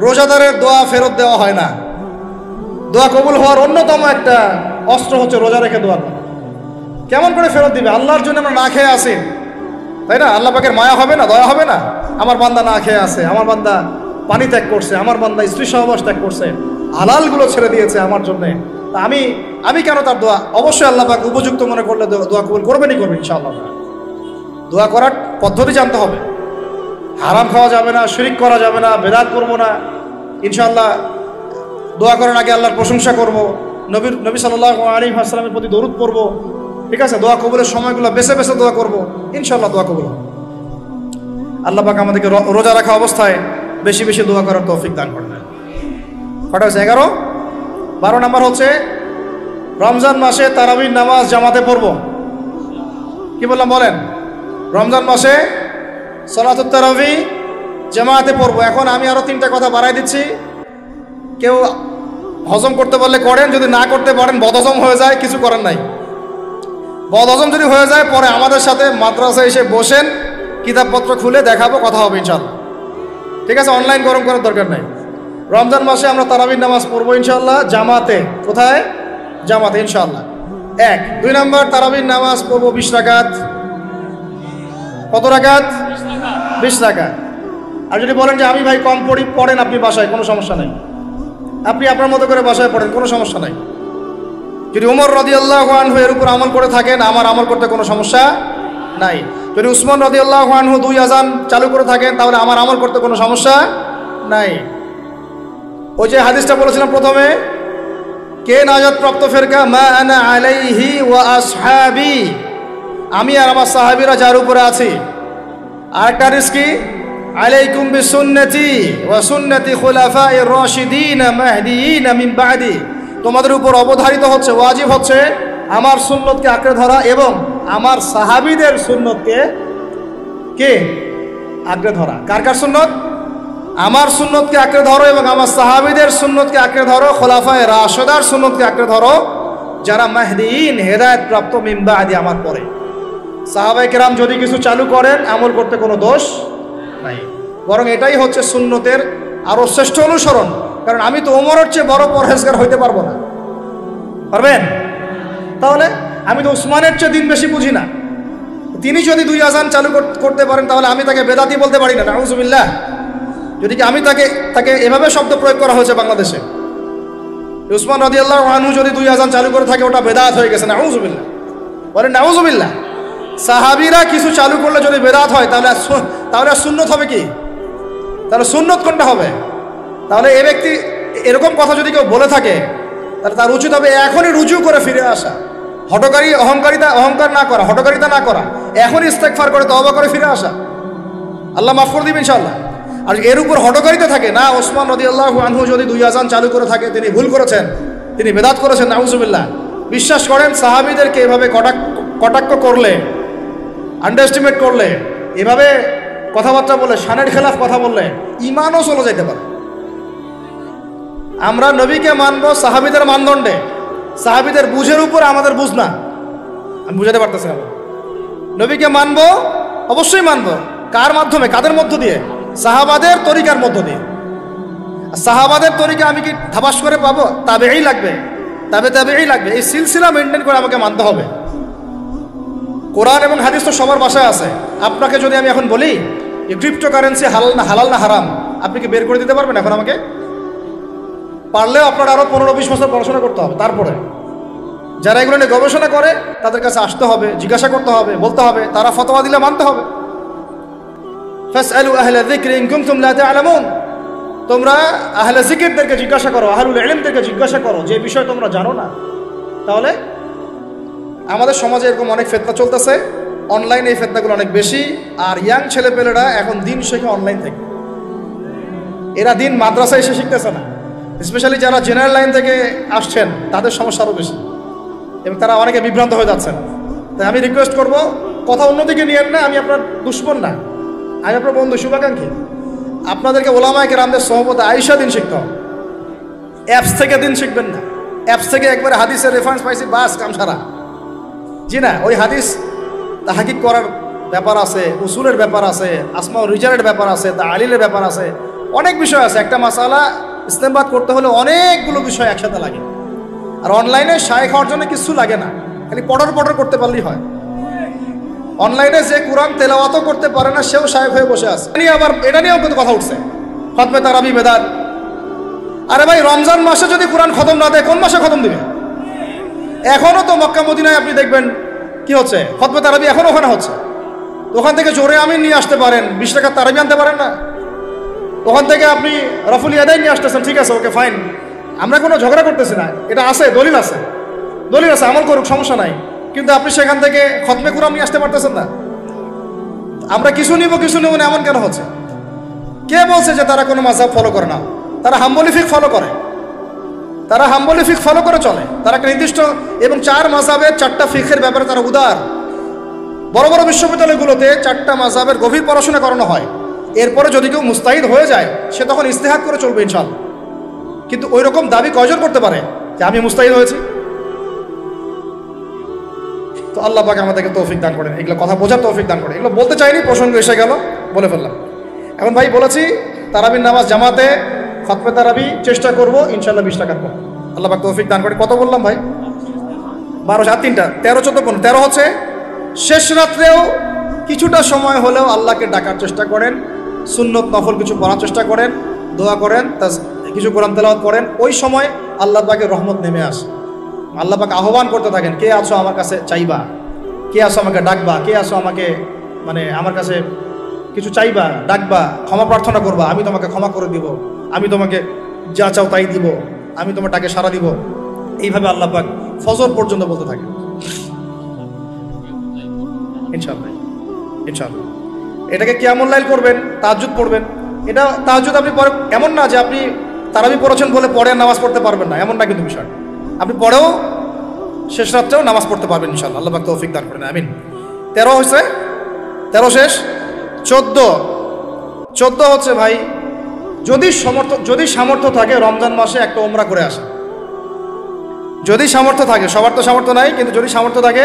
রোজাদারের দোয়া ফেরত দেওয়া হয় না। দোয়া কবুল হওয়ার অন্যতম একটা অস্ত্র হচ্ছে রোজা রেখে দোয়া করা। কেমন করে ফেরত দিবে? আল্লাহর জন্য আমরা না খেয়ে আসি, তাই না? আল্লাহ পাকের মায়া হবে না, দয়া হবে না? আমার বান্দা না খেয়ে আছে, আমার বান্দা পানি ত্যাগ করছে, আমার বান্দা স্ত্রী সহবাস ত্যাগ করছে, হালালগুলো ছেড়ে দিয়েছে আমার জন্যে, তা আমি কেন তার দোয়া? অবশ্যই আল্লাহ পাক উপযুক্ত মনে করলে দোয়া কবুল করবেনই করবেন ইনশাআল্লাহ। দোয়া করার পদ্ধতি জানতে হবে। হারাম খাওয়া যাবে না, শিরক করা যাবে না, বেদাত করবো না। ইনশাআল্লাহ দোয়া করার আগে আল্লাহর প্রশংসা করব, নবী সাল্লাল্লাহু আলাইহি ওয়াসাল্লামের প্রতি দরুদ পড়ব, ঠিক আছে? দোয়া কবুলের সময়গুলো বেছে বেছে দোয়া করব, ইনশাআল্লাহ দোয়া কবুল হবে। আল্লাহ পাক আমাদেরকে রোজা রাখা অবস্থায় বেশি বেশি দোয়া করার তৌফিক দান করেন। কটা হচ্ছে? 11। 12 নম্বর হচ্ছে রমজান মাসে তারাবির নামাজ জামাতে পড়ব। কি বললাম বলেন? রমজান মাসে সালাতুত তারাবি জামাতে পড়ব। এখন আমি আরো 3টা কথা বাড়াই দিচ্ছি। কেউ হজম করতে পারলে করেন, যদি না করতে পারেন বদহজম হয়ে যায়, কিছু করার নাই। বদহজম যদি হয়ে যায় পরে আমাদের সাথে মাদ্রাসায় এসে বসেন, কিতাবপত্র খুলে দেখাবো, কথা হবে ইনশাল্লাহ। ঠিক আছে? অনলাইন গরম করার দরকার নাই। রমজান মাসে আমরা তারাবির নামাজ পড়বো ইনশাল্লাহ জামাতে। কোথায়? জামাতে ইনশাল্লাহ। 1। 2 নম্বর তারাবির নামাজ পড়বো 20 রাকাত। কত রাকাত? 20 রাকাত। আর যদি বলেন যে আমি ভাই কম পড়েন আপনি বাসায়, কোনো সমস্যা নাই, আপনি আপনার মতো করে বাসায় পড়েন, কোনো সমস্যা নাই। যদি উমর রাদিয়াল্লাহু আনহু এর উপর আমল করে থাকেন, আমার আমল করতে কোনো সমস্যা নাই। যদি উসমান রাদিয়াল্লাহু আনহু 2 আযান চালু করে থাকেন, তাহলে আমার আমল করতে কোনো সমস্যা নাই। ওই যে হাদিসটা বলেছিলাম প্রথমে, কে নাজাত প্রাপ্ত ফেরকা? মা আনা আলাইহি ওয়া আসহাবি, আমি আর আমার সাহাবীরা যার উপরে আছি। আরেকটা হাদিস কি? আলাইকুম বিসুন্নতি ওয়া সুন্নতি খুলাফায়ে রাশিদিন মাহদিয়িন মিন বাদি, তোমাদের উপর অবধারিত হচ্ছে, ওয়াজিব হচ্ছে আমার সুন্নতকে আঁকড়ে ধরা এবং আমার সাহাবীদের সুন্নতকে কে আঁকড়ে ধরা। কার কার সুন্নত? আমার সুন্নতকে আঁকড়ে ধরো এবং আমার সাহাবীদের সুন্নতকে আঁকড়ে ধরো, খোলাফায়ে রাশিদার সুন্নতকে আঁকড়ে ধরো, যারা মাহদিয়িন হেদায়েত প্রাপ্ত মিন বাদি, আমার পরে। সাহাবায়ে কেরাম যদি কিছু চালু করেন, আমল করতে কোনো দোষ নাই, বরং এটাই হচ্ছে সুন্নতের আরো শ্রেষ্ঠ অনুসরণ। কারণ আমি তো ওমরের চেয়ে বড় পরহেজগার হইতে পারবো না। পারবেন? তাহলে আমি তো উসমানের চেয়ে দিন বেশি বুঝি না। তিনি যদি 2 আযান চালু করতে পারেন, তাহলে আমি তাকে বেদাতি বলতে পারি না, নাউযুবিল্লাহ। যদি কি আমি তাকে এভাবে শব্দ প্রয়োগ করা হয়েছে বাংলাদেশে, উসমান রাদিয়াল্লাহু আনহু যদি 2 আযান চালু করে থাকে, ওটা বেদাত হয়ে গেছে, নাউযুবিল্লাহ। বলেন নাউযুবিল্লাহ। সাহাবীরা কিছু চালু করলে যদি বেদাত হয়, তাহলে সুন্নত হবে কি? তাহলে সুন্নত কোনটা হবে? তাহলে এই ব্যক্তি এরকম কথা যদি কেউ বলে থাকে, তাহলে তার উচিত হবে এখনই রুজু করে ফিরে আসা, অহংকার না করা, হঠকারিতা না করা, এখনই ইস্তেগফার করে তওবা করে ফিরে আসা। আল্লাহ মাফ করে দিবেন ইনশাআল্লাহ। আর এর উপর হঠকারিতা থাকে না, ওসমান রাদিয়াল্লাহু আনহু যদি 2 আযান চালু করে থাকে, তিনি ভুল করেছেন, তিনি বেদাত করেছেন, নাউযুবিল্লাহ। বিশ্বাস করেন, সাহাবীদেরকে এভাবে কটাক্ষ করলে, আন্ডারএস্টিমেট করলে, এভাবে কথাবার্তা বলে, শানের খেলাফ কথা বললে ঈমানও চলে যেতে পারে। আমরা নবীকে মানব সাহাবীদের মানদণ্ডে, সাহাবীদের বুঝের উপর আমাদের বুঝ না। আমি বুঝাতে পারতেছি না। নবীকে মানব, অবশ্যই মানব। কার মাধ্যমে? কাদের মধ্য দিয়ে? সাহাবাদের তরিকার মধ্য দিয়ে। সাহাবাদের তরিকা আমি কি ধাবাস করে পাবো? তাবেই লাগবে, তাবেই লাগবে। এই সিলসিলা মেনটেন করে আমাকে মানতে হবে। কোরআন এবং হাদিস তো সবার বাসায় আছে। আপনাকে যদি আমি এখন বলি এই ক্রিপ্টোকারেন্সি হালাল না হারাম, আপনি কি বের করে দিতে পারবেন এখন আমাকে? পারলেও আপনার আরো 15-20 বছর পড়াশোনা করতে হবে। তারপরে যারা এগুলো নিয়ে গবেষণা করে, তাদের কাছে আসতে হবে, জিজ্ঞাসা করতে হবে, বলতে হবে, তারা ফতোয়া দিলে মানতে হবে। ফাসআলু আহলা যিকরি ইন কুনতুম লা তা'লামুন, তোমরা আহলে জিকিরদেরকে জিজ্ঞাসা করো, আহলুল ইলমদেরকে জিজ্ঞাসা করো যে বিষয় তোমরা জানো না। তাহলে আমাদের সমাজে এরকম অনেক ফিতনা চলতেছে, অনলাইনে এই ফিতনাগুলো অনেক বেশি। আর ইয়াং ছেলেপেলেরা এখন দিন শেখে অনলাইন থেকে, এরা দিন মাদ্রাসায় এসে শিখতেছে না। স্পেশালি যারা জেনারেল লাইন থেকে আসছেন, তাদের সমস্যা আরও বেশি এবং তারা অনেকে বিভ্রান্ত হয়ে যাচ্ছেন। তাই আমি রিকোয়েস্ট করব, কথা অন্যদিকে নিয়েন না। আমি আপনার দুশ্মন না, আমি আপনার বন্ধু, শুভাকাঙ্ক্ষী। আপনাদেরকে ওলামায়ে কেরামদের সহবতে আয়েশা দিন শিখতে হবে। অ্যাপস থেকে দিন শিখবেন না। অ্যাপস থেকে একবারে হাদিসের রেফারেন্স পাইছি, বাস কাম সারা। জি না, ওই হাদিস তাহকিক করার ব্যাপার আছে, উসুলের ব্যাপার আছে, আসমা ও রিজালের ব্যাপার আছে, তাআলিলের ব্যাপার আছে, অনেক বিষয় আছে। একটা মাসালা ইস্তেমবাদ করতে হলে অনেকগুলো বিষয় একসাথে লাগে। আর অনলাইনে শায়েখ হওয়ার জন্য কিছু লাগে না, খালি পড়র করতে পারলেই হয়। অনলাইনে যে কোরআন তেলাওয়াতও করতে পারে না, সেও শায়েখ হয়ে বসে আছে। আবার এটা নিয়েও কিন্তু কথা উঠছে, খতমে তারাবি বেদাত। আরে ভাই, রমজান মাসে যদি কোরআন খতম না দেয়, কোন মাসে খতম দিবে? এখনো তো মক্কা মদিনায় আপনি দেখবেন কি হচ্ছে, খতমে তারাবি এখনো ওখানে হচ্ছে। ওখান থেকে জোরে আমিন নিয়ে আসতে পারেন, 20 টাকার তারাবি আনতে পারেন না? ওখান থেকে আপনি রফুল ইয়াদাইন নিয়ে আসতেছেন, ঠিক আছে, ওকে ফাইন, আমরা কোনো ঝগড়া করতেছি না, এটা আছে, দলিল আছে, আমল করুক, সমস্যা নাই। কিন্তু আপনি সেখান থেকে খতমে কুরআন নিয়ে আসতে পারতেছেন না। আমরা কিছু নিব না এমন কেন হচ্ছে? কে বলছে যে তারা কোনো মাযহাব ফলো করে না? তারা হাম্বলি ফিকহ ফলো করে, তারা হাম্বলি ফিকহ ফলো করে চলে। তারা একটা নির্দিষ্ট এবং 4 মাযহাবের 4টা ফিকহের ব্যাপারে তারা উদার। বড় বড় বিশ্ববিদ্যালয়গুলোতে 4টা মাযহাবের গভীর পড়াশোনা করানো হয়। এরপরে যদি কেউ মুস্তাহিদ হয়ে যায় সে তখন ইজতিহাদ করে চলবে ইনশাআল্লাহ। কিন্তু ওই রকম দাবি কয়জন করতে পারে যে আমি মুস্তাহিদ হয়েছি? তো আল্লাহ পাক আমাদেরকে তৌফিক দান করেন, এগুলো কথা বোঝার তৌফিক দান করেন। এগুলো বলতে চাইনি, প্রসঙ্গ এসে গেল, বলে ফেললাম। এখন ভাই বলেছি তারাবির নামাজ জামাতে খতমে তারাবি চেষ্টা করব ইনশাআল্লাহ 20 টাকা করব। আল্লাহ পাক তৌফিক দান করে। কত বললাম ভাই? 12 আর 3টা 13 14 15। 13 হচ্ছে শেষ রাত্রেও কিছুটা সময় হলেও আল্লাহকে ডাকার চেষ্টা করেন, সুন্নত নফল কিছু পড়ার চেষ্টা করেন, দোয়া করেন, কিছু কোরআন তেলাওয়াত করেন। ওই সময় আল্লাহ পাকের রহমত নেমে আসে। আল্লাহ পাক আহ্বান করতে থাকেন, কে আছো আমার কাছে চাইবা, কে আছো আমাকে ডাকবা, কে আছো আমাকে আমার কাছে কিছু চাইবা, ডাকবা, ক্ষমা প্রার্থনা করবা, আমি তোমাকে ক্ষমা করে দিব, আমি তোমাকে যা চাও তাই দিব, আমি তোমার ডাকে সাড়া দিব। এইভাবে আল্লাহ পাক ফজর পর্যন্ত বলতে থাকেন। ইনশাআল্লাহ ইনশাআল্লাহ এটাকে কিয়ামুল লাইল করবেন, তাহাজ্জুদ পড়বেন। এটা তাহাজ্জুদ আপনি পরে, এমন না যে আপনি তারাবি পড়েছেন বলে পরে নামাজ পড়তে পারবেন না, এমন না কিন্তু বিষয়। আপনি পরেও শেষ রাত্রেও নামাজ পড়তে পারবেন ইনশাআল্লাহ। আল্লাহ পাক তৌফিক দান করেন, আমিন। 13 হয়েছে, 13 শেষ। 14 হচ্ছে ভাই যদি সামর্থ্য থাকে রমজান মাসে একটা উমরা করে আসে। যদি সামর্থ্য থাকে, সবার তো সামর্থ্য নাই, কিন্তু যদি সামর্থ্য থাকে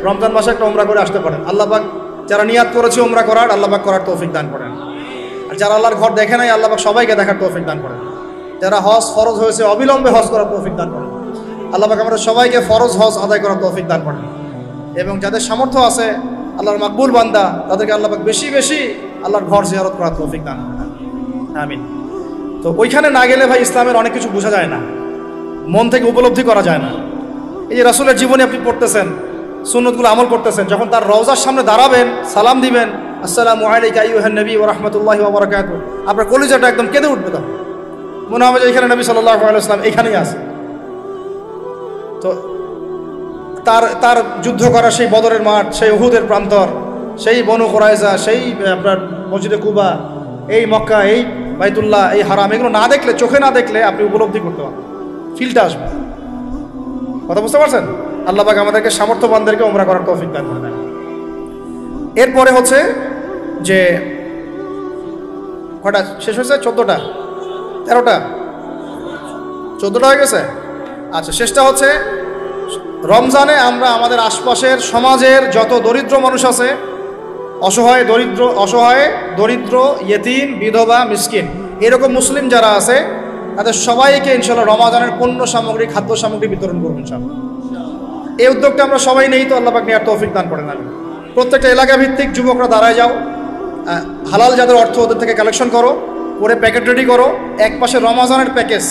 রমজান মাসে একটা উমরা করে আসতে পারেন। আল্লাহ পাক যারা নিয়াত করেছে উমরা করার, আল্লাহ পাক করার তৌফিক দান করেন। আর যারা আল্লাহর ঘর দেখে নাই, আল্লাহ পাক সবাইকে দেখার তৌফিক দান করেন। যারা হজ ফরজ হয়েছে অবিলম্বে হজ করার তৌফিক দান করেন। আল্লাহ পাক আমাদের সবাইকে ফরজ হজ আদায় করার তৌফিক দান করেন। এবং যাদের সামর্থ্য আছে আল্লাহর মাকবুল বান্দা, তাদেরকে আল্লাহ পাক বেশি বেশি আল্লাহর ঘর জিয়ারত করার তৌফিক দান করেন, আমিন। তো ওইখানে না গেলে ভাই ইসলামের অনেক কিছু বোঝা যায় না, মন থেকে উপলব্ধি করা যায় না। এই যে রাসূলের জীবনী আপনি পড়তেছেন, সুন্নতগুলো আমল করতেছেন, যখন তার রওজার সামনে দাঁড়াবেন, সালাম দিবেন, আসসালামু আলাইকা আইয়ুহান নবী ওয়া রাহমাতুল্লাহি ওয়া বারাকাতুহু, আপনার কলিজাটা একদম কেঁদে উঠবে। তখন মনে হবে যে এখানে নবী সাল্লাল্লাহু আলাইহি ওয়াসাল্লাম এখানেই আছে। তো তার যুদ্ধ করা সেই বদরের মাঠ, সেই উহুদের প্রান্তর, সেই বনু কুরাইজা, সেই আপনার মসজিদে কুবা, এই মক্কা, এই বাইতুল্লাহ, এই হারাম, এগুলো না দেখলে, চোখে না দেখলে আপনি উপলব্ধি করতে পারবেন, ফিলটা আসবে। কথা বুঝতে পারছেন? আল্লাহ পাক আমাদেরকে সামর্থ্যবানদেরকে উমরা করার তৌফিক দান করে দেন। এরপরে হচ্ছে যে কটা শেষ হয়েছে? 14টা 13টা 14টা হয়ে গেছে। আচ্ছা, শেষটা হচ্ছে রমজানে আমরা আমাদের আশপাশের সমাজের যত দরিদ্র মানুষ আছে, অসহায় দরিদ্র ইয়েতিম, বিধবা, মিসকিন, এরকম মুসলিম যারা আছে তাদের সবাইকে ইনশাআল্লাহ রমজানের পণ্য সামগ্রী, খাদ্য সামগ্রী বিতরণ করবেন ইনশাআল্লাহ। এই উদ্যোগটা আমরা সবাই নেই, তো আল্লাহ পাক নেওয়ার তৌফিক দান করেন। আমি প্রত্যেকটা এলাকা ভিত্তিক যুবকরা দাঁড়ায় যাও, হালাল যাদের অর্থ ওদের থেকে কালেকশন করো, করে প্যাকেট রেডি করো। এক পাশে রমজানের প্যাকেজ,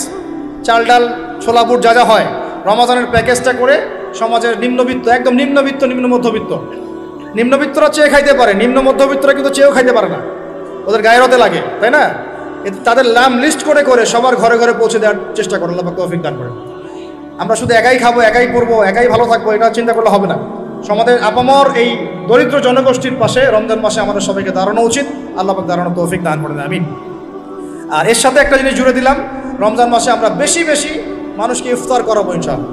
চাল ডাল ছোলা বুট যা যা হয়, রমজানের প্যাকেজটা করে সমাজের নিম্নবিত্ত, একদম নিম্নবিত্ত, নিম্ন মধ্যবিত্ত, নিম্নবিত্তরা চেয়ে খাইতে পারে, নিম্ন মধ্যবিত্তরা কিন্তু চেয়েও খাইতে পারে না, ওদের গায়ের হতে লাগে, তাই না? তাদের নাম লিস্ট করে করে সবার ঘরে ঘরে পৌঁছে দেওয়ার চেষ্টা করো। আল্লাহ পাক তৌফিক দান করেন। আমরা শুধু একাই খাবো, একাই পড়বো, একাই ভালো থাকবো, এটা চিন্তা করলে হবে না। সমাজের আপামর এই দরিদ্র জনগোষ্ঠীর পাশে রমজান মাসে আমাদের সবাইকে দাঁড়ানো উচিত। আল্লাহ পাক দাঁড়ানোর তৌফিক দান করেন, আমিন। আর এর সাথে একটা জিনিস জুড়ে দিলাম, রমজান মাসে আমরা বেশি বেশি মানুষকে ইফতার করাবো ইনশাআল্লাহ।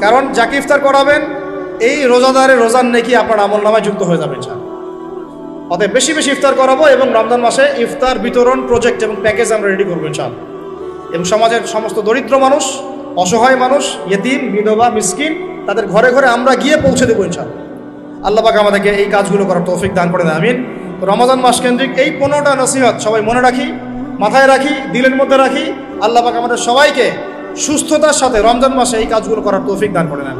কারণ যাকে ইফতার করাবেন এই রোজাদারের রোজার নেকি আপনার আমলনামায় যুক্ত হয়ে যাবে ইনশাআল্লাহ। অতএব বেশি বেশি ইফতার করাবো এবং রমজান মাসে ইফতার বিতরণ প্রজেক্ট এবং প্যাকেজ আমরা রেডি করবো ইনশাআল্লাহ। এবং সমাজের সমস্ত দরিদ্র মানুষ, অসহায় মানুষ, ইয়েতিম, বিধবা, মিসকিন, তাদের ঘরে ঘরে আমরা গিয়ে পৌঁছে দেবো ইনশাআল্লাহ। আল্লাহ পাক আমাদেরকে এই কাজগুলো করার তৌফিক দান করে দেন, আমিন। রমজান মাস কেন্দ্রিক এই 15টা নসিহত সবাই মনে রাখি, মাথায় রাখি, দিলের মধ্যে রাখি। আল্লাহ পাক আমাদের সবাইকে সুস্থতার সাথে রমজান মাসে এই কাজগুলো করার তৌফিক দান করে দেন।